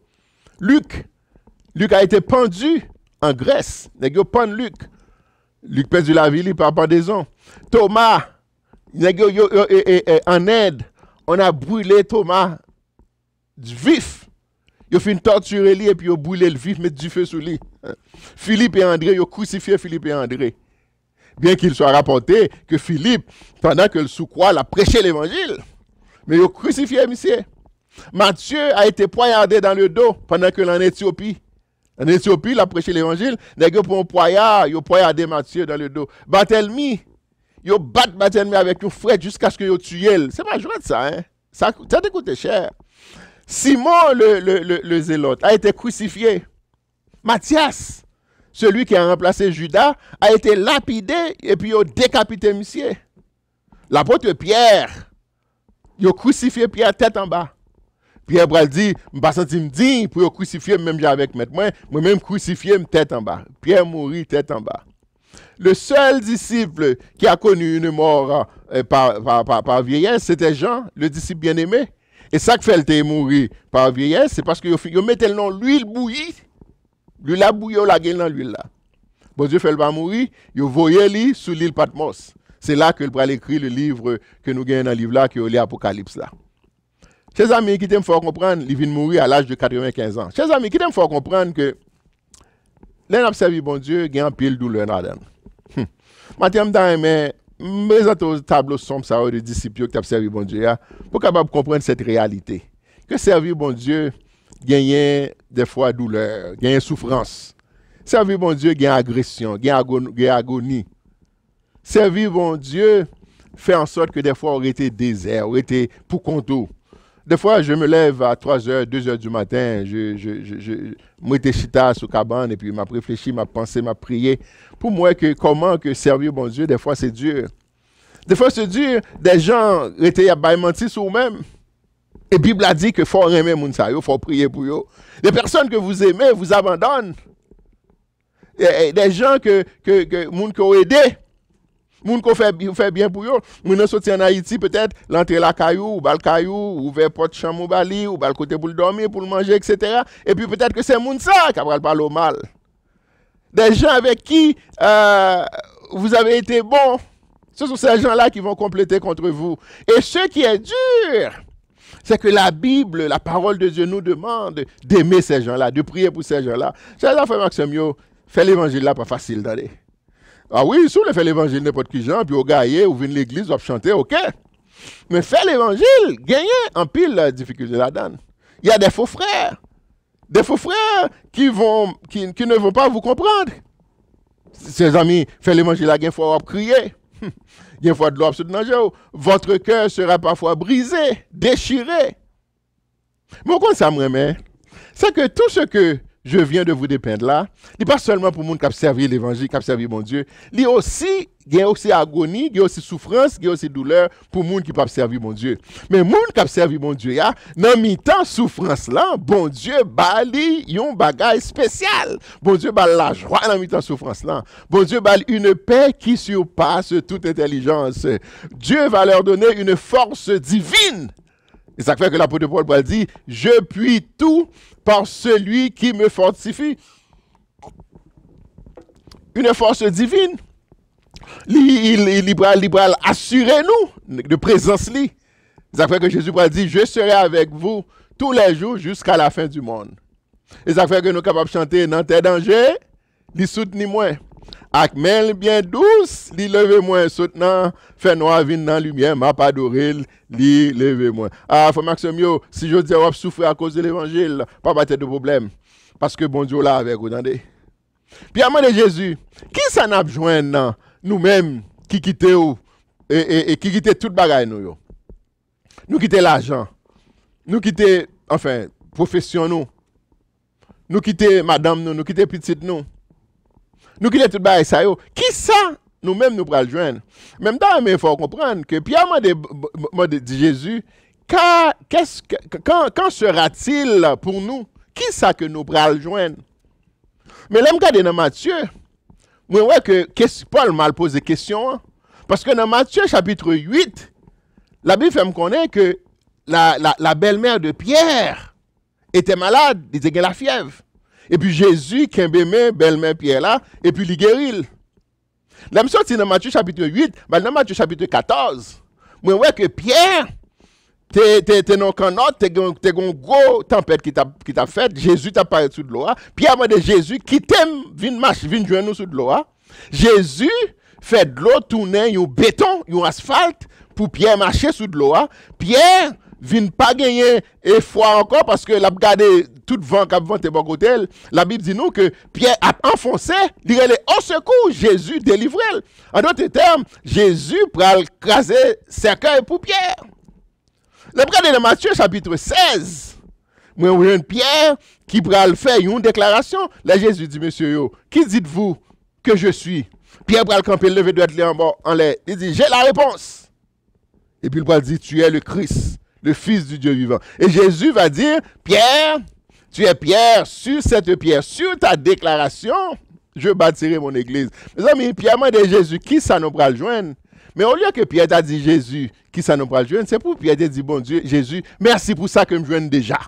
Luc a été pendu en Grèce. Il a pendu Luc. Luc perdu la vie par pendaison. Thomas, en aide, on a brûlé Thomas du vif. Il a fait une torture et puis il a brûlé le vif, mettre du feu sous lui. Philippe et André, il a crucifié Philippe et André. Bien qu'il soit rapporté que Philippe, pendant que le sous-croix, l'a prêché l'évangile, mais il a crucifié monsieur. Matthieu a été poignardé dans le dos pendant que en Éthiopie. En Éthiopie, il a prêché l'évangile. D'ailleurs, pour un poignard, il a poignardé Matthieu dans le dos. Barthélemy, il a battu Barthélemy avec une frette jusqu'à ce qu'il ait tué. C'est pas joué de ça, hein? Ça te coûté cher. Simon, le zélote, a été crucifié. Matthias, celui qui a remplacé Judas, a été lapidé et puis il a décapité monsieur. L'apôtre Pierre, il a crucifié Pierre tête en bas. Pierre Bral dit, je ne pas senti me dire pour crucifier même avec maître moi-même crucifier tête en bas. Pierre mourit tête en bas. Le seul disciple qui a connu une mort par vieillesse, c'était Jean, le disciple bien-aimé. Et ça que fait mourir par vieillesse, c'est parce qu'il mettait le nom l'huile bouillie. L'huile la bouillie, la gueule dans l'huile là. Bon Dieu fait le pas mourir, il voyait lui sous l'île Patmos. C'est là que le bral écrit le livre que nous gagnons dans le livre là, qui est l'Apocalypse là. Chers amis, qui t'aiment fort comprendre, il vient de mourir à l'âge de 95 ans. Chers amis, qui t'aiment fort comprendre que l'un a servi bon Dieu, il y a un pile douleur là-dedans. Maintenant, mais je présente au tableau sombre ça de disciples qui ont servi bon Dieu pour capable comprendre cette réalité. Que servir bon Dieu, gagne des fois douleur, gagne souffrance. Servir bon Dieu, gagne agression, gagne agonie. Servir bon Dieu fait en sorte que des fois on aurait été désert, on aurait été pour contour. Des fois, je me lève à 3h, 2h du matin, je m'étais chita sous cabane et puis m'a réfléchi, m'a pensé, m'a prié. Pour moi, comment que servir bon Dieu, des fois c'est dur. Des fois c'est dur, des gens étaient à mentir sur eux-mêmes. Et la Bible a dit qu'il faut aimer les gens, il faut prier pour eux. Les personnes que vous aimez vous abandonnent. Et des gens que ont aidé. Moun ko fait bien pour eux. Moun nan sorti en Haïti peut-être l'entrée la caillou ou bal caillou ou vers porte chambre bali ou bal côté pour le dormir pour le manger etc. Et puis peut-être que c'est moun ça qui va parler au mal. Des gens avec qui vous avez été bons, ce sont ces gens-là qui vont compléter contre vous. Et ce qui est dur, c'est que la Bible, la parole de Dieu nous demande d'aimer ces gens-là, de prier pour ces gens-là. Chers enfants Maxime, fait l'évangile là pas facile d'aller. Ah oui, si vous fait l'évangile n'importe qui gens, puis vous gagnez, vous venez l'église, vous chanter, ok. Mais faire l'évangile, gagner en pile la difficulté là-dedans. Il y a des faux frères qui ne vont pas vous comprendre. Ses amis, faire l'évangile là, il faut crier. Il faut de l'eau danger. Votre cœur sera parfois brisé, déchiré. Mais au contraire, ça me remet, c'est que tout ce que je viens de vous dépeindre là, il n'est pas seulement pour les gens qui ont servi l'évangile, qui ont servi mon Dieu, il y a aussi agonie, il y a aussi souffrance, il y a aussi douleur pour les gens qui peuvent servir mon Dieu. Mais les gens qui ont servi mon Dieu, dans mi-temps souffrance là, bon Dieu bali un bagage spécial. Bon Dieu bali la joie dans mi-temps souffrance là. Bon Dieu bali une paix qui surpasse toute intelligence. Dieu va leur donner une force divine. Et ça fait que l'apôtre Paul dit, je puis tout par celui qui me fortifie. Une force divine. Il va assurer nous de présence. Ça fait que Jésus dit, je serai avec vous tous les jours jusqu'à la fin du monde. Et ça fait que nous sommes capables de chanter dans tes dangers, il soutenir moins. Avec main bien douce, li leve moins soutenant, fait noir vin dans lumière, m'a pas adoré, li leve moins. Ah, faut Maxime, si je dis on souffrir à cause de l'évangile, pas battre de problème. Parce que bon Dieu là avec vous, attendez. Puis à de Jésus, qui ça n'a besoin nous-mêmes qui quittons et qui quittons toute bagaille nous. Nous quittons l'argent. Nous quittons, enfin, profession nous. Nous quittons madame nous quittons petite nous. Nous qui sommes tout bas ça yo, qui ça nous-mêmes nous pral joindre. Même temps mais il faut comprendre que Pierre m'a dit Jésus, quand sera-t-il pour nous? Qui ça que nous pral joindre? Mais là me dans Matthieu, moi ouais que Paul m'a posé question parce que dans Matthieu chapitre 8, la Bible fait me connaître que la belle-mère de Pierre était malade, il était la fièvre. Et puis Jésus, qui a belle-mère Pierre là, et puis il guérit. Là, je sorti dans Matthieu chapitre 8, mais dans Matthieu chapitre 14, moi, ouais que Pierre, t'es dans canot, t'es une grosse tempête qui t'a fait, Jésus t'a parlé sous de l'eau. Pierre m'a dit Jésus, qui t'aime, viens jouer nous sous de l'eau. Jésus, fait de l'eau tourner un béton, un asphalte pour Pierre marcher sous de l'eau. Pierre vient pas gagner foi encore parce que l'a regardé tout vent qui a venté bon côté. La Bible dit nous que Pierre a enfoncé, il est au secours, Jésus délivre. En d'autres termes, Jésus pral craser cercueil pour Pierre. Le regardez dans Matthieu chapitre 16. Moi on Pierre qui pral faire une déclaration. Là Jésus dit monsieur yo, qui dites-vous que je suis? Pierre pral camper lever doit être en l'air. Il dit j'ai la réponse. Et puis il pral dire tu es le Christ, le Fils du Dieu vivant. Et Jésus va dire, Pierre, tu es Pierre, sur cette pierre, sur ta déclaration, je bâtirai mon église. Mes amis, Pierre m'a dit Jésus, qui ça nous pral joindre? Mais au lieu que Pierre t'a dit Jésus, qui ça nous pral joindre, c'est pour Pierre t'a dit, bon Dieu, Jésus, merci pour ça que me joigne déjà.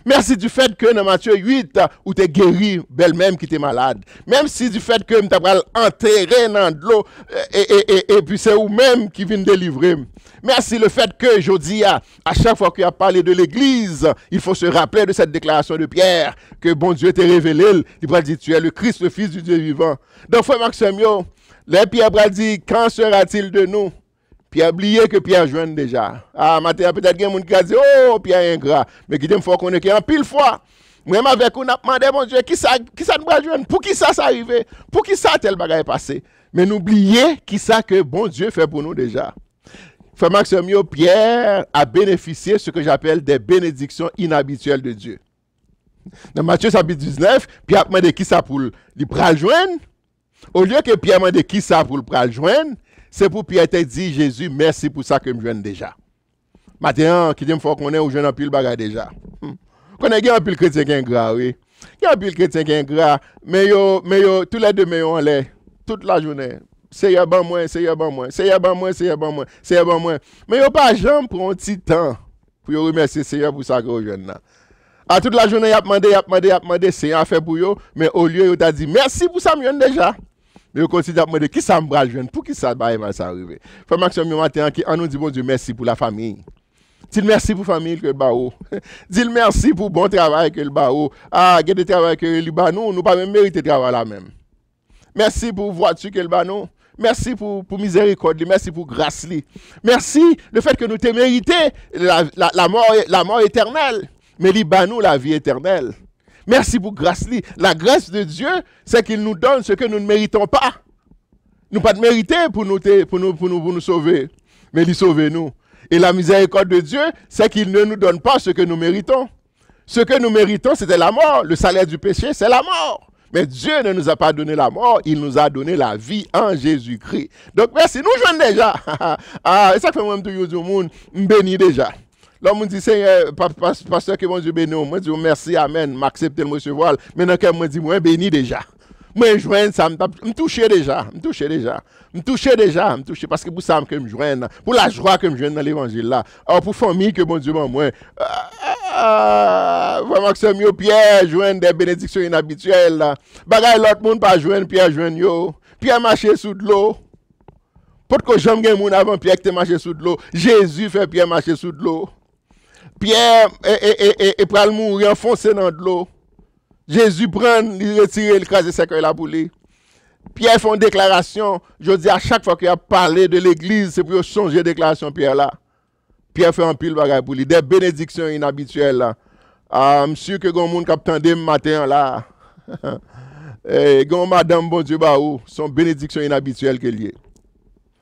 Merci du fait que dans Matthieu 8, où tu es guéri, belle-même qui était malade. Même si du fait que tu as enterré dans de l'eau, et puis c'est vous-même qui vient délivrer. Merci le fait que, je dis, à chaque fois qu'il a parlé de l'église, il faut se rappeler de cette déclaration de Pierre, que bon Dieu t'a révélé, il va dire, tu es le Christ, le Fils du Dieu vivant. Donc, frère Maxime, Pierre va dire, quand sera-t-il de nous? Pierre oublié que Pierre joigne déjà. Ah, matin, peut-être qu'il y a des gens qui disent, oh, Pierre est ingrat. Mais qui dit, faut qu'on ait en pile fois. Moi, avec on a demandé, mon Dieu, qui ça nous joindre? Pour qui ça arrivé? Pour qui ça tel bagage passé? Mais n'oubliez qui ça que bon Dieu fait pour nous déjà. Frère Maxime, Pierre a bénéficié de ce que j'appelle des bénédictions inhabituelles de Dieu. Dans Matthieu chapitre 19, Pierre a demandé qui ça pour le pral joindre. Au lieu que Pierre a demandé qui ça pour le pral joindre, c'est pour Pierre te dit, Jésus, merci pour ça que je joigne déjà. Maintenant, qui dit, il faut qu'on ait ou jeune en pile bagage déjà. Qu'on ait un pile chrétien qui est ingrat, oui. Il y a un pile chrétien qui est ingrat, mais yo, tous les deux, mais on l'air, toute la journée. C'est y'a ban moins, c'est y'a ban moins, c'est y'a ban moins, c'est y'a ban moins, c'est y'a ban moins. Mais yo pas jamais pour un petit temps pour yo remercier Seigneur pour ça que vous jeune là. À toute la journée, il a demandé, Seigneur a fait pour yo, mais au lieu, il t'a dit, merci pour ça, je déjà. Mais on continue à demander qui ça me bral jeune, pour qui ça va arriver. Frère Maxime matin qui en nous dit bon Dieu merci pour la famille. Dis merci pour la famille que le bao. Dis merci pour le bon travail que le bao. Ah, il y a des travail que le bao nous pas même mérité travail là même. Merci pour voiture que le bao. Merci pour miséricorde, merci pour grâce. Merci le fait que nous t'ai mérité la mort éternelle, mais il bat nous la vie éternelle. Merci pour grâce. La grâce de Dieu, c'est qu'il nous donne ce que nous ne méritons pas. Nous pas de mériter pour nous sauver, mais il sauve nous. Et la miséricorde de Dieu, c'est qu'il ne nous donne pas ce que nous méritons. Ce que nous méritons, c'était la mort. Le salaire du péché, c'est la mort. Mais Dieu ne nous a pas donné la mort, il nous a donné la vie en Jésus-Christ. Donc merci, nous jouons déjà. Ah, et ça fait moi-même tout le monde, béni déjà. Là, on dit, Seigneur, pasteur, que mon Dieu bénisse. Moi, je dis, merci, amen, m'accepte de me recevoir. Maintenant, quand moi, dis, moi, béni déjà. Moi, je joins ça, me toucher déjà. Parce que pour ça, que je joigne, pour la joie que je joigne dans l'évangile là. Alors, pour famille que mon Dieu m'a moi. Vraiment que c'est mieux, Pierre, joigne des bénédictions inhabituelles là. Bagay l'autre monde pas joindre, Pierre joigne yo. Pierre marcher sous de l'eau. Pour que j'aime gen moun avant Pierre qui te marcher sous de l'eau. Jésus fait Pierre marcher sous de l'eau. Pierre et pral mourir enfoncé dans de l'eau. Jésus prend, il retire, il crase ses cœurs là pour lui. Pierre fait une déclaration. Je dis à chaque fois qu'il a parlé de l'église, c'est pour changer la déclaration Pierre là. Pierre fait un pile bagay pour lui. Des bénédictions inhabituelles là. Ah, monsieur que gon moun k'ap tande matin là. Gon madame bon Dieu ba ou, son bénédiction inhabituelle que lié.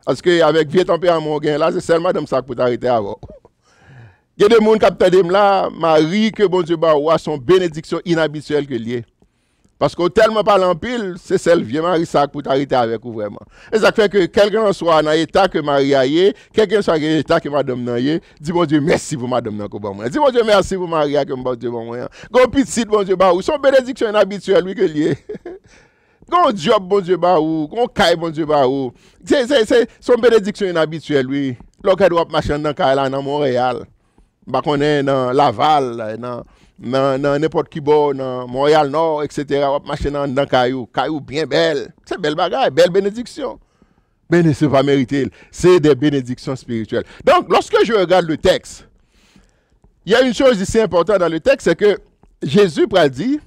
Parce que avec vieux tempérament là, c'est seulement madame ça pour t'arrêter avant. Il y a des gens qui ont là, Marie, que bon Dieu a son bénédiction inhabituelle que lié. Parce que tellement parle en pile, c'est celle vieille Marie ça pour t'arrêter avec vous vraiment. Et ça fait que quelqu'un soit dans l'état que Marie a yé, quelqu'un soit dans l'état que madame n'a yé, dis bon Dieu merci pour madame n'a ko bon moi. Dis bon Dieu merci pour Marie que bon Dieu bon moi. Gon petit bon Dieu ou son bénédiction inhabituelle lui que lié. Gon job bon Dieu ou gon caille bon Dieu ou. C'est son bénédiction inhabituelle lui. L'autre doit marcher dans caille là dans Montréal. Bah qu'on est dans Laval, dans n'importe qui bord, dans Montréal Nord, etc. On marche dans Caillou bien belle. C'est belle bagaille, belle bénédiction. Mais ce n'est pas mérité, c'est des bénédictions spirituelles. Donc, lorsque je regarde le texte, il y a une chose ici importante dans le texte, c'est que Jésus dit,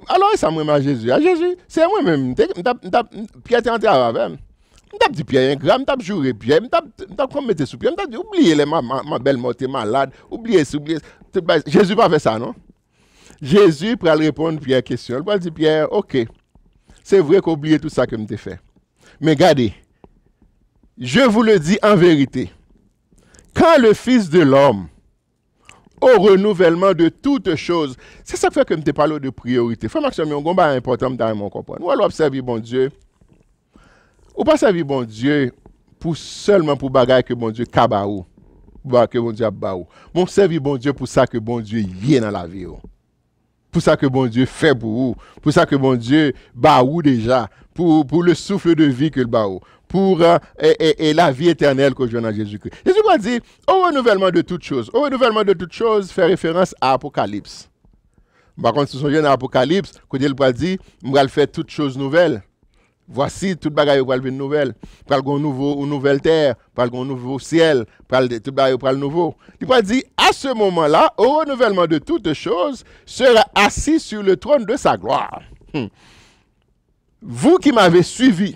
Alors, ça m'a à Jésus. À Jésus, c'est moi-même. Pierre était entré avec. Je dit Pierre, je juré Pierre, je mettre sous Pierre, je oubliez ma belle mort, t'es malade, oubliez ça, oubliez. Jésus pas fait ça, non? Jésus pour répondre à Pierre à question. Il va dire Pierre, ok, c'est vrai qu'oubliez tout ça que je t'ai fait. Mais regardez, je vous le dis en vérité, quand le Fils de l'homme, au renouvellement de toutes choses, c'est ça qui fait que je te parle de priorité. Frère Maxime, un combat important dans mon comprendre. Ou alors observer bon Dieu. Ou pas servir bon Dieu pour seulement pour bagaille que bon Dieu kabaou. Que bon Dieu baou. Mon servir bon Dieu pour ça que bon Dieu y est dans la vie. Pour ça que bon Dieu fait pour vous. Pour ça que bon Dieu baou déjà. Pour le souffle de vie que le baou. Pour la vie éternelle que je donne à Jésus-Christ. Jésus va dire, au renouvellement de toutes choses. Au renouvellement de toutes choses fait référence à Apocalypse. Par contre, si vous avez Apocalypse, quand il va dire, je vais faire toutes choses nouvelles. Voici toute bagaille pour une nouvelle, pour une nouvelle terre, pour un nouveau ciel, pour toute bagaille pour le nouveau. Il va dire à ce moment-là, au renouvellement de toutes choses, sera assis sur le trône de sa gloire. Vous qui m'avez suivi,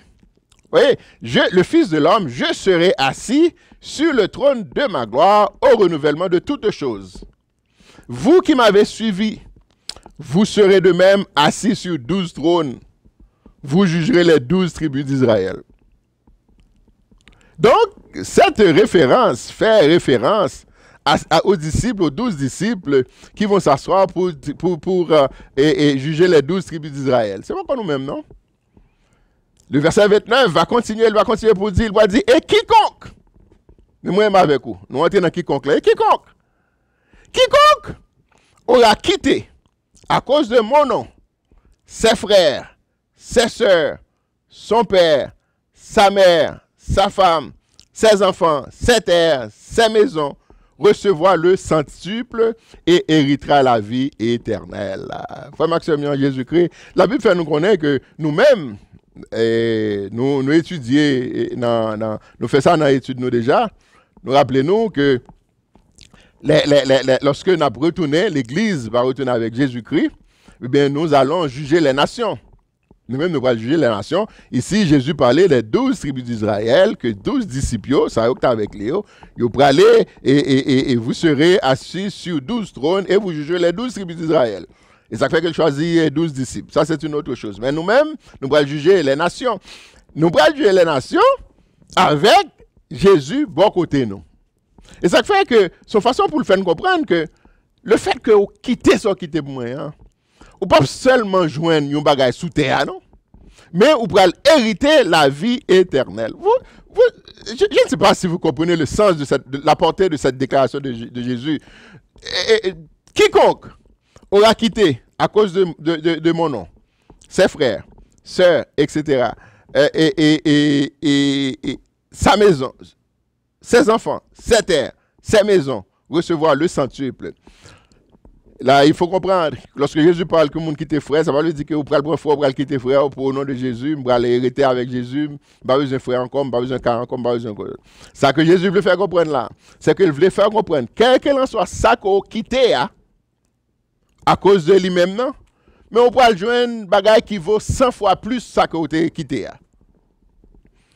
voyez, le Fils de l'homme, je serai assis sur le trône de ma gloire au renouvellement de toutes choses. Vous qui m'avez suivi, vous serez de même assis sur 12 trônes. Vous jugerez les 12 tribus d'Israël. Donc, cette référence fait référence aux disciples, aux 12 disciples qui vont s'asseoir pour juger les 12 tribus d'Israël. C'est pas nous-mêmes, non? Le verset 29 va continuer pour dire, il va dire, et quiconque, nous sommes avec vous, nous entrons dans quiconque là, et quiconque aura quitté à cause de mon nom, ses frères, ses sœurs, son père, sa mère, sa femme, ses enfants, ses terres, ses maisons, recevoir le centuple et héritera la vie éternelle. Frère Maxime, Jésus-Christ, la Bible fait nous connaître que nous-mêmes, nous étudions, nous faisons ça dans l'étude nous déjà, nous rappelons-nous que lorsque nous avons retourné, l'Église va retourner avec Jésus-Christ, eh bien, nous allons juger les nations. Nous-mêmes, nous allons juger les nations. Ici, Jésus parlait des 12 tribus d'Israël, que 12 disciples, ça y est avec Léo, vous pourrez aller et vous serez assis sur 12 trônes et vous jugerez les 12 tribus d'Israël. Et ça fait qu'il choisit 12 disciples. Ça, c'est une autre chose. Mais nous-mêmes, nous allons juger les nations. Nous allons juger les nations avec Jésus bon côté nous. Et ça fait que, son façon pour le faire nous comprendre que le fait que vous quittez ce qui était pour moi, hein, ou pas seulement joindre un bagage sous terre, non? Mais vous pouvez hériter la vie éternelle. Je ne sais pas si vous comprenez le sens de la portée de cette déclaration de Jésus. Quiconque aura quitté à cause de mon nom, ses frères, sœurs, etc., et sa maison, ses enfants, ses terres, ses maisons, recevoir le centuple. Là, il faut comprendre, lorsque Jésus parle que le monde quitte frère, ça va lui dire que vous prenez le frère, vous quitter frère pour au nom de Jésus, vous allez hériter avec Jésus, vous avez besoin de frère encore, vous avez besoin de car encore, vous avez besoin de... Ça que Jésus veut faire comprendre là, c'est qu'il veut faire comprendre, quel qu'il en soit, ça qu'on quitte à cause de lui-même, non? Mais on peut joindre un bagage qui vaut 100 fois plus ça que vous avez quitté.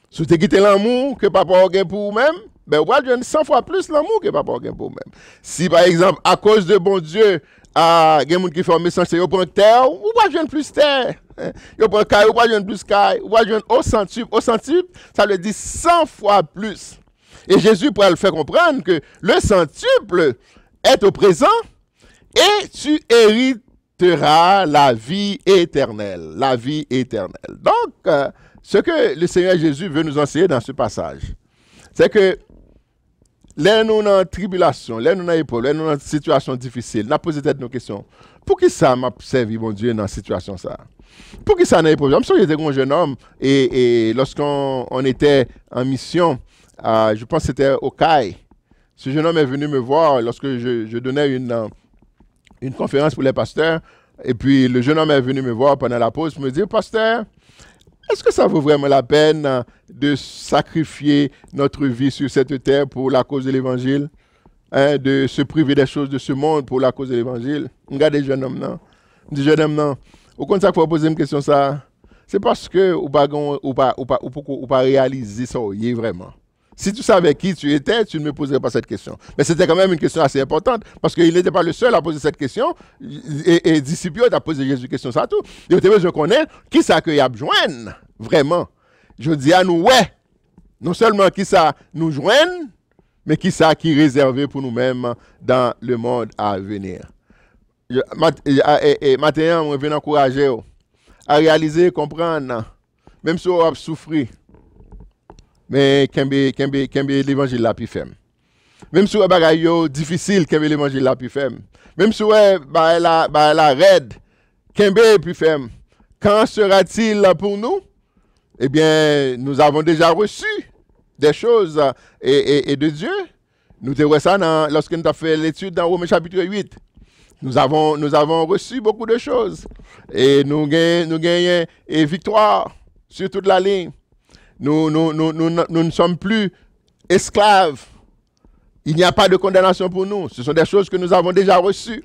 Si vous avez quitté l'amour que papa a pour vous-même, ben, vous avez 100 fois plus l'amour que papa a pour vous-même. Si, par exemple, à cause de bon Dieu, il y a des gens qui font un message, vous prenez terre, vous pouvez joindre plus terre. Vous prenez caille, vous pouvez joindre plus caille. Vous pouvez joindre au centuple. Au centuple, ça le dit 100 fois plus. Et Jésus pourrait le faire comprendre que le centuple est au présent et tu hériteras la vie éternelle. La vie éternelle. Donc, ce que le Seigneur Jésus veut nous enseigner dans ce passage, c'est que là, nous dans tribulation, là, nous dans épreuve, là, nous dans situation difficile, nous posons peut-être nos questions. Pour qui ça m'a servi, mon Dieu, dans cette situation ça? Pour qui ça n'a épreuve? Je me souviens j'étais un jeune homme et lorsqu'on était en mission, je pense que c'était au CAI, ce jeune homme est venu me voir lorsque je donnais une conférence pour les pasteurs. Et puis, le jeune homme est venu me voir pendant la pause pour me dire, pasteur, est-ce que ça vaut vraiment la peine de sacrifier notre vie sur cette terre pour la cause de l'évangile, hein, de se priver des choses de ce monde pour la cause de l'évangile? Regardez, jeune homme, non? Je dis, jeune homme, non. Au contraire, il faut poser une question ça. C'est parce que ou pas réaliser ça vraiment. Si tu savais qui tu étais, tu ne me poserais pas cette question. Mais c'était quand même une question assez importante parce qu'il n'était pas le seul à poser cette question. Et disciples a posé Jésus question ça tout. Et je connais qui ça que y a besoin vraiment. Je dis à nous ouais. Non seulement qui ça nous joigne, mais qui ça qui est réservé pour nous-mêmes dans le monde à venir. Maintenant, je vais encourager à réaliser, comprendre, même si on a souffert, mais qu'embe l'évangile la plus ferme. Même si on a difficile, qu'embe l'évangile la plus ferme. Même si on a la raide, qu'embe plus ferme. Quand sera-t-il pour nous? Eh bien, nous avons déjà reçu des choses et de Dieu. Nous avons ça lorsque nous avons fait l'étude dans Romains chapitre 8. Nous avons reçu beaucoup de choses. Et nous gagnons victoire sur toute la ligne. Nous ne sommes plus esclaves. Il n'y a pas de condamnation pour nous. Ce sont des choses que nous avons déjà reçues.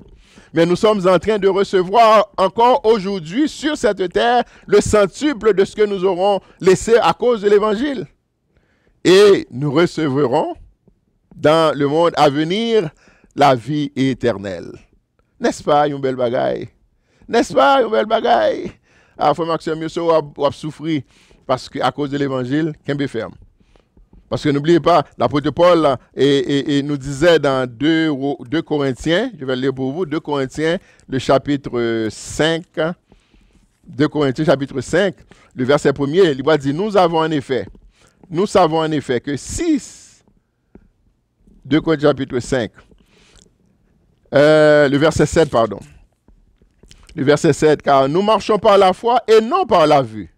Mais nous sommes en train de recevoir encore aujourd'hui sur cette terre le centuple de ce que nous aurons laissé à cause de l'évangile. Et nous recevrons dans le monde à venir la vie éternelle. N'est-ce pas une belle bagaille? N'est-ce pas une belle bagaille? Ah, frère Maxime, vous avez souffert parce qu'à cause de l'évangile, qu'est-ce que ferme? Parce que n'oubliez pas, l'apôtre Paul et nous disait dans 2 Corinthiens, je vais le lire pour vous, 2 Corinthiens, le chapitre 5, 2 Corinthiens chapitre 5, le verset 1er, il va dire, nous savons en effet que 2 Corinthiens chapitre 5, le verset 7, pardon. Le verset 7, car nous marchons par la foi et non par la vue.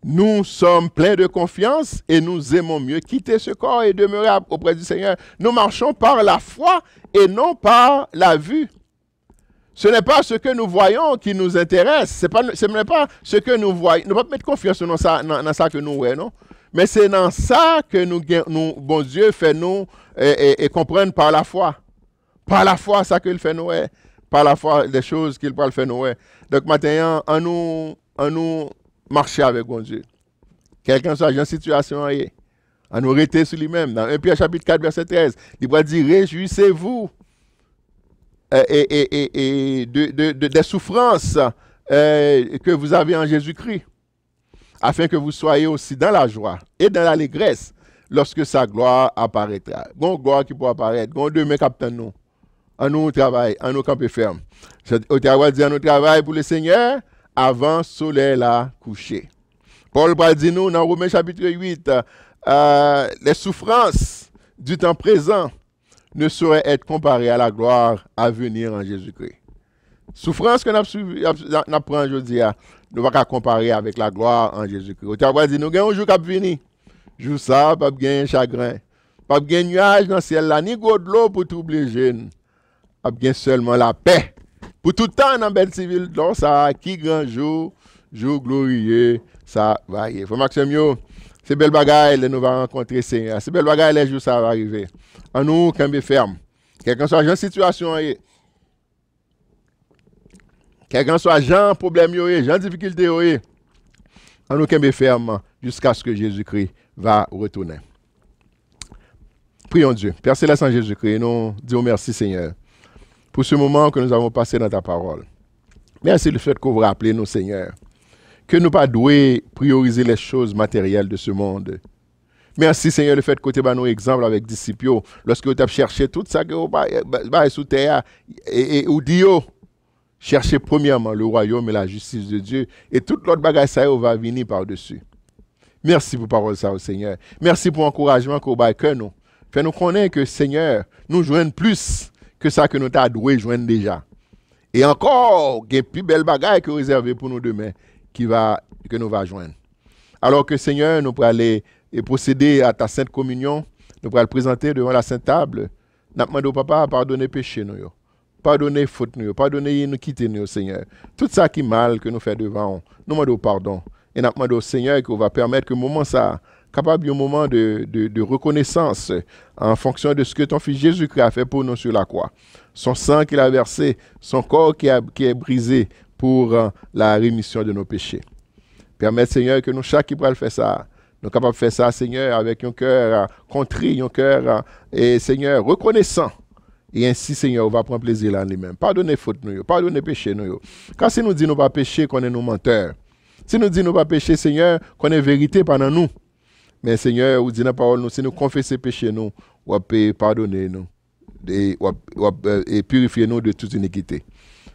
Nous sommes pleins de confiance et nous aimons mieux quitter ce corps et demeurer auprès du Seigneur. Nous marchons par la foi et non par la vue. Ce n'est pas ce que nous voyons qui nous intéresse. Ce n'est pas ce que nous voyons. Nous ne pouvons pas mettre confiance dans ça que nous voyons, non? Mais c'est dans ça que nous, bon Dieu, fait nous et comprendre par la foi. Par la foi, ça qu'il fait nous, par la foi, des choses qu'il peut faire nous. Donc maintenant, en nous marcher avec bon Dieu. Quelqu'un soit dans une situation, en nous rester sur lui-même. Dans 1 Pierre chapitre 4, verset 13, il va dire, réjouissez-vous des souffrances que vous avez en Jésus-Christ, afin que vous soyez aussi dans la joie et dans l'allégresse lorsque sa gloire apparaîtra. Bon gloire qui peut apparaître, bon demain capitaine nous. En nous travail, en nous camper ferme. Au travail dit, en nous travail pour le Seigneur avant soleil la coucher. Paul va dire nous dans Romains chapitre 8, les souffrances du temps présent ne sauraient être comparées à la gloire à venir en Jésus-Christ. Souffrance que nous apprenons aujourd'hui, nous ne pouvons pas comparer avec la gloire en Jésus-Christ. Au travail dit nous avons un jour qui va venir. Jour ça, pas de chagrin, pas de nuage dans le ciel là, ni de l'eau pour tout oublier. Bien seulement la paix. Pour tout le temps dans belle civile, donc ça, qui grand jour glorieux, ça va arriver. Faut Maxime, c'est belle bagaille, nous va rencontrer Seigneur. C'est belle bagaille, les jours, ça va arriver. En nous, quand on ferme. Quelqu'un soit en situation, quelqu'un soit en problème, en difficulté, en nous, quand on ferme, jusqu'à ce que Jésus-Christ va retourner. Prions Dieu. Père Céleste en Jésus-Christ, nous disons merci, Seigneur, pour ce moment que nous avons passé dans ta parole. Merci le fait que vous rappelez nous, Seigneur, que nous pas doués prioriser les choses matérielles de ce monde. Merci, Seigneur, le fait que tu as nos exemples avec disciples, lorsque tu as cherché tout ça que vous avez sous terre, et ou dit, cherchez premièrement le royaume et la justice de Dieu, et toute l'autre bagaille ça va venir par-dessus. Merci pour parole ça, Seigneur. Merci pour l'encouragement que vous avez que nous. Fais-nous connaître que, Seigneur, nous joignons plus que ça que nous t'as doué joindre déjà. Et encore, il y a plus belle bagaille que réservé pour nous demain que nous va joindre. Alors que Seigneur, nous pourrons aller et procéder à ta sainte communion, nous pourrons le présenter devant la sainte table. Nous demandons au Papa pardonner péché nous, pardonner faute nous, pardonner nous quitter nous, Seigneur. Tout ça qui est mal que nous faisons devant, nous demandons pardon. Et nous demandons au Seigneur qu'on va permettre que le moment ça capable un moment de reconnaissance en fonction de ce que ton fils Jésus-Christ a fait pour nous sur la croix. Son sang qu'il a versé, son corps qui est brisé pour la rémission de nos péchés. Permette, Seigneur, que nous, chaque qui pourra faire ça, nous sommes capables de faire ça, Seigneur, avec un cœur contrit, un cœur, et Seigneur, reconnaissant. Et ainsi, Seigneur, on va prendre plaisir là lui-même. Pardonnez faute nous, pardonnez péché nous. Quand si nous dit nous pas pécher, qu'on est nos menteurs. Si nous dit nous pas pécher, Seigneur, qu'on est vérité pendant nous. Mais Seigneur, vous dit dans la parole, nous, si nous confessons péché nous, on peut pardonner nous et purifier nous de toute iniquité.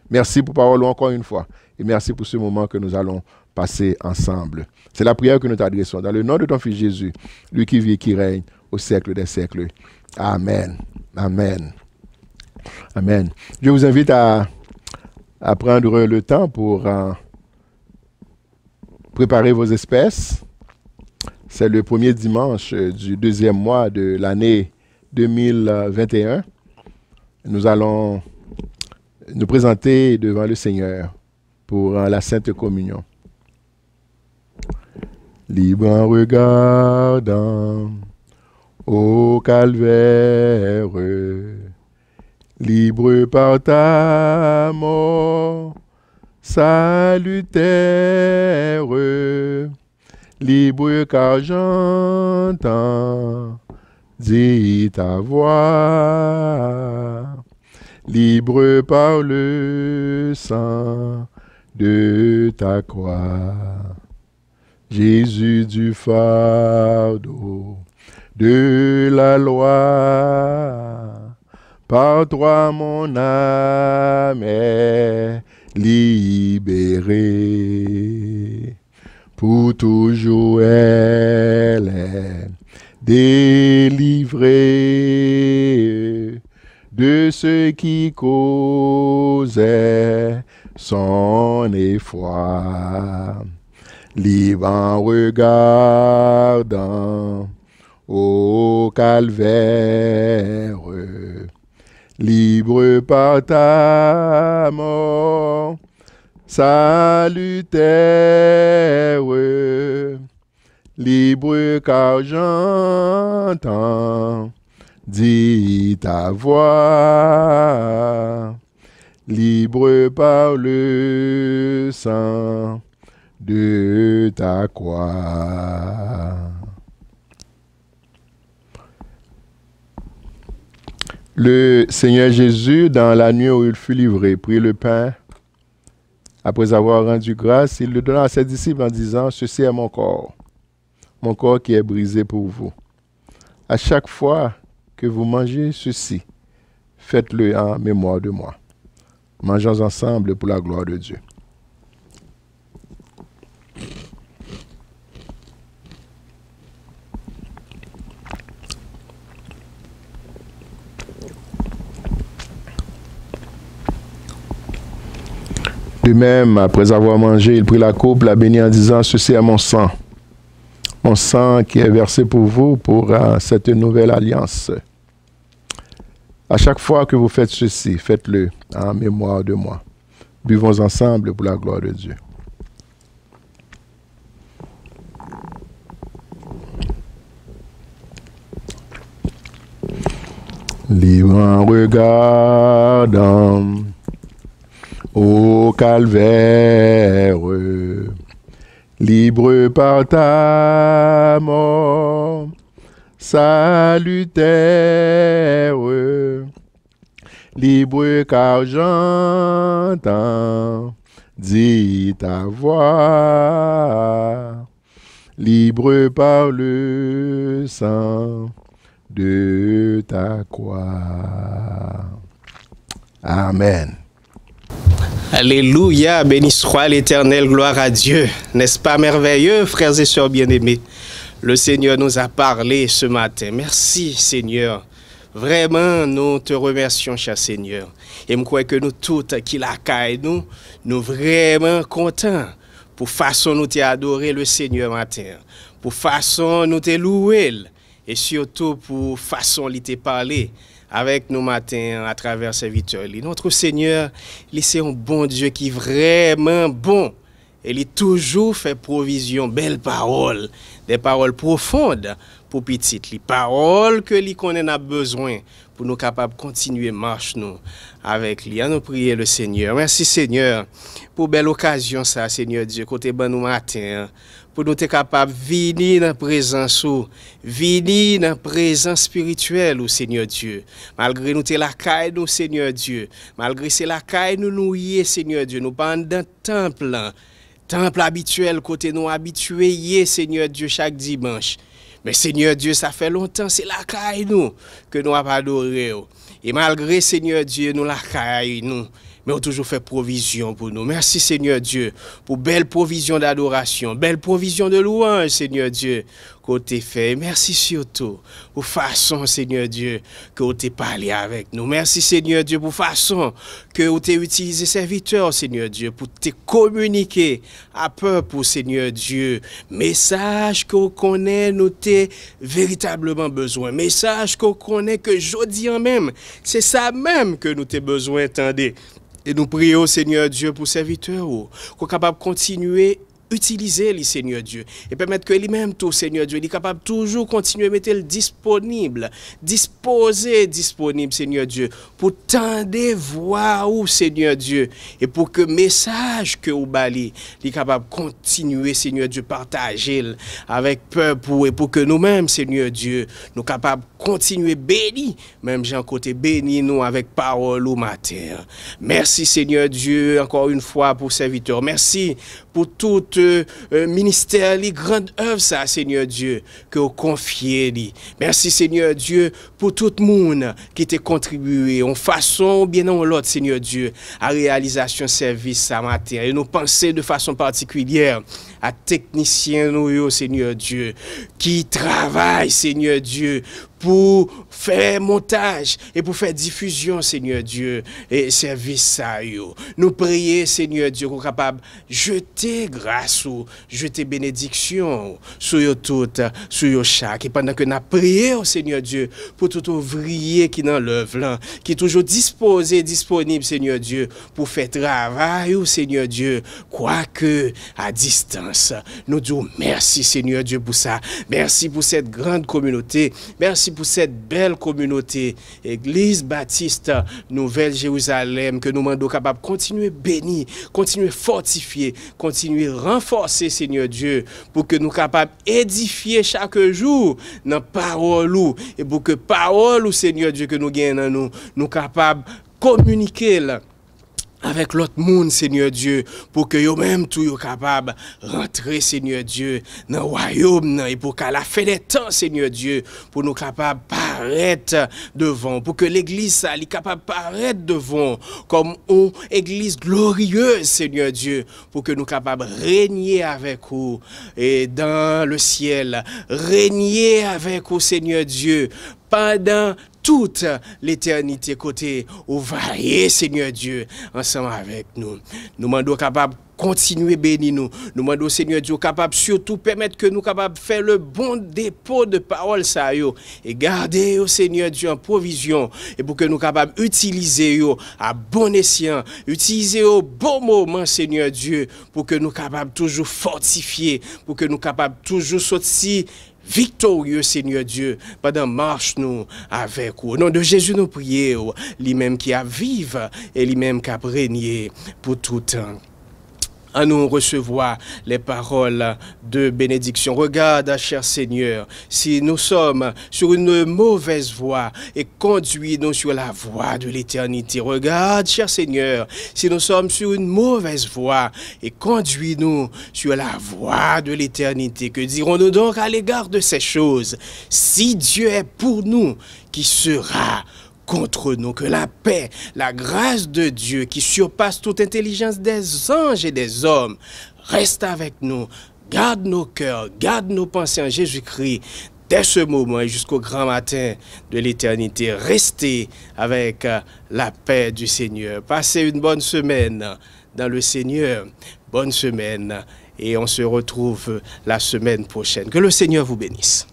Merci pour parole encore une fois. Et merci pour ce moment que nous allons passer ensemble. C'est la prière que nous t'adressons. Dans le nom de ton Fils Jésus, lui qui vit et qui règne au siècle des siècles. Amen. Amen. Amen. Je vous invite à prendre le temps pour préparer vos espèces. C'est le premier dimanche du deuxième mois de l'année 2021. Nous allons nous présenter devant le Seigneur pour la Sainte Communion. Libre en regardant au calvaire, libre par ta mort salutaire, libre car j'entends dit ta voix, libre par le sang de ta croix. Jésus du fardeau de la loi, par toi mon âme est libérée. Pour toujours elle est délivrée de ceux qui causaient son effroi. Libre en regardant au calvaire, libre par ta mort salutaire, libre car j'entends dit ta voix, libre par le sang de ta croix. Le Seigneur Jésus, dans la nuit où il fut livré, prit le pain. Après avoir rendu grâce, il le donna à ses disciples en disant, « Ceci est mon corps qui est brisé pour vous. À chaque fois que vous mangez ceci, faites-le en mémoire de moi. » Mangeons ensemble pour la gloire de Dieu. De même, après avoir mangé, il prit la coupe, la bénit en disant, « Ceci est mon sang qui est versé pour vous pour cette nouvelle alliance. À chaque fois que vous faites ceci, faites-le en mémoire de moi. Buvons ensemble pour la gloire de Dieu. » Libre en regardant au calvaire, libre par ta mort salutaire, libre car j'entends dit ta voix, libre par le sang de ta croix. Amen. Alléluia, béni soit l'Éternel, gloire à Dieu. N'est-ce pas merveilleux, frères et sœurs bien-aimés? Le Seigneur nous a parlé ce matin. Merci, Seigneur. Vraiment, nous te remercions, cher Seigneur. Et je crois que nous tous qui la caille, nous vraiment contents pour façon nous t'adorer le Seigneur matin. Pour façon nous te louer. Et surtout pour façon lui te parler avec nous matin à travers serviteurs. Notre Seigneur, c'est un bon Dieu qui est vraiment bon. Et il toujours fait provision, belles paroles, des paroles profondes pour petit, les paroles que lui qu'on a besoin pour nous capables de continuer marche nous avec lui. À nous prier le Seigneur. Merci Seigneur pour belle occasion ça, Seigneur Dieu, côté bon nous matin. Pour nous être capables de venir dans la présence, venir dans la présence spirituelle, au Seigneur Dieu. Malgré nous, la caille, nous, Seigneur Dieu. Malgré c'est la caille, nous y est, Seigneur Dieu. Nous pas dans le temple habituel, côté nous habitués, Seigneur Dieu, chaque dimanche. Mais Seigneur Dieu, ça fait longtemps, c'est la caille, nous, que nous avons adoré. Et malgré, Seigneur Dieu, nous la caille, nous. Mais on toujours fait provision pour nous. Merci Seigneur Dieu pour belle provision d'adoration, belle provision de louange Seigneur Dieu côté fait. Merci surtout pour façon Seigneur Dieu que vous t'es parlé avec nous. Merci Seigneur Dieu pour façon que vous t'es utilisé serviteur Seigneur Dieu pour te communiquer à peuple Seigneur Dieu. Message qu'on connaît nous t'es véritablement besoin. Message qu'on connaît que jeudi en même. C'est ça même que nous t'es besoin. Attendez. Et nous prions, Seigneur Dieu, pour serviteurs, qu'on est capable de continuer à utiliser les Seigneur Dieu. Et permettre que lui-même, tout, Seigneur Dieu, il est capable de toujours continuer à mettre le disponible, disposer disponible, Seigneur Dieu, pour tendre voix, Seigneur Dieu, et pour que le message que vous bali, il est capable de continuer, Seigneur Dieu, partager avec peuple, et pour que nous-mêmes, Seigneur Dieu, nous capables continuer béni, même Jean côté béni nous avec parole au matin. Merci Seigneur Dieu encore une fois pour serviteur. Merci pour tout ministère, les grandes œuvres ça Seigneur Dieu que vous confiez. Merci Seigneur Dieu pour tout le monde qui t'a contribué en façon bien en l'autre Seigneur Dieu à réalisation service ça matin. Et nous pensons de façon particulière à techniciens nous Seigneur Dieu qui travaillent Seigneur Dieu pour faire montage et pour faire diffusion, Seigneur Dieu, et service ça. Nous prions, Seigneur Dieu, qu'on est capable de jeter grâce ou jeter bénédiction sur tout, sur chaque. Et pendant que nous prions, Seigneur Dieu, pour tout ouvrier qui est dans l'œuvre, qui est toujours disposé, disponible, Seigneur Dieu, pour faire travail, Seigneur Dieu, quoique à distance. Nous disons merci, Seigneur Dieu, pour ça. Merci pour cette grande communauté. Merci pour cette belle communauté, Église Baptiste Nouvelle Jérusalem, que nous demandons capable de continuer béni, continuer fortifier, continuer renforcer, Seigneur Dieu, pour que nous capables édifier chaque jour dans parole et pour que parole, Seigneur Dieu, que nous gagnons, nous capables communiquer là avec l'autre monde, Seigneur Dieu, pour que eux-mêmes tout soient capables de rentrer, Seigneur Dieu, dans le royaume, et pour qu'à la fin des temps, Seigneur Dieu, pour nous capables de paraître devant, pour que l'église, ça, est capable de paraître devant, comme une église glorieuse, Seigneur Dieu, pour que nous capables de régner avec vous, et dans le ciel, régner avec vous, Seigneur Dieu, pendant toute l'éternité côté au vailler Seigneur Dieu ensemble avec nous. Nous demandons capable continuer bénir nous. Nous demandons Seigneur Dieu capable surtout permettre que nous capables faire le bon dépôt de parole ça yo et garder au Seigneur Dieu en provision et pour que nous capables utiliser yo à bon escient, utiliser au bon moment Seigneur Dieu pour que nous capables toujours fortifier, pour que nous capables toujours sortir victorieux, Seigneur Dieu, pendant marche nous avec vous. Au nom de Jésus, nous prions, lui-même qui a vive et lui-même qui a régné pour tout temps. À nous recevoir les paroles de bénédiction. Regarde, cher Seigneur, si nous sommes sur une mauvaise voie et conduis-nous sur la voie de l'éternité. Regarde, cher Seigneur, si nous sommes sur une mauvaise voie et conduis-nous sur la voie de l'éternité. Que dirons-nous donc à l'égard de ces choses? Si Dieu est pour nous, qui sera contre nous? Que la paix, la grâce de Dieu qui surpasse toute intelligence des anges et des hommes reste avec nous, garde nos cœurs, garde nos pensées en Jésus-Christ dès ce moment et jusqu'au grand matin de l'éternité. Restez avec la paix du Seigneur. Passez une bonne semaine dans le Seigneur. Bonne semaine et on se retrouve la semaine prochaine. Que le Seigneur vous bénisse.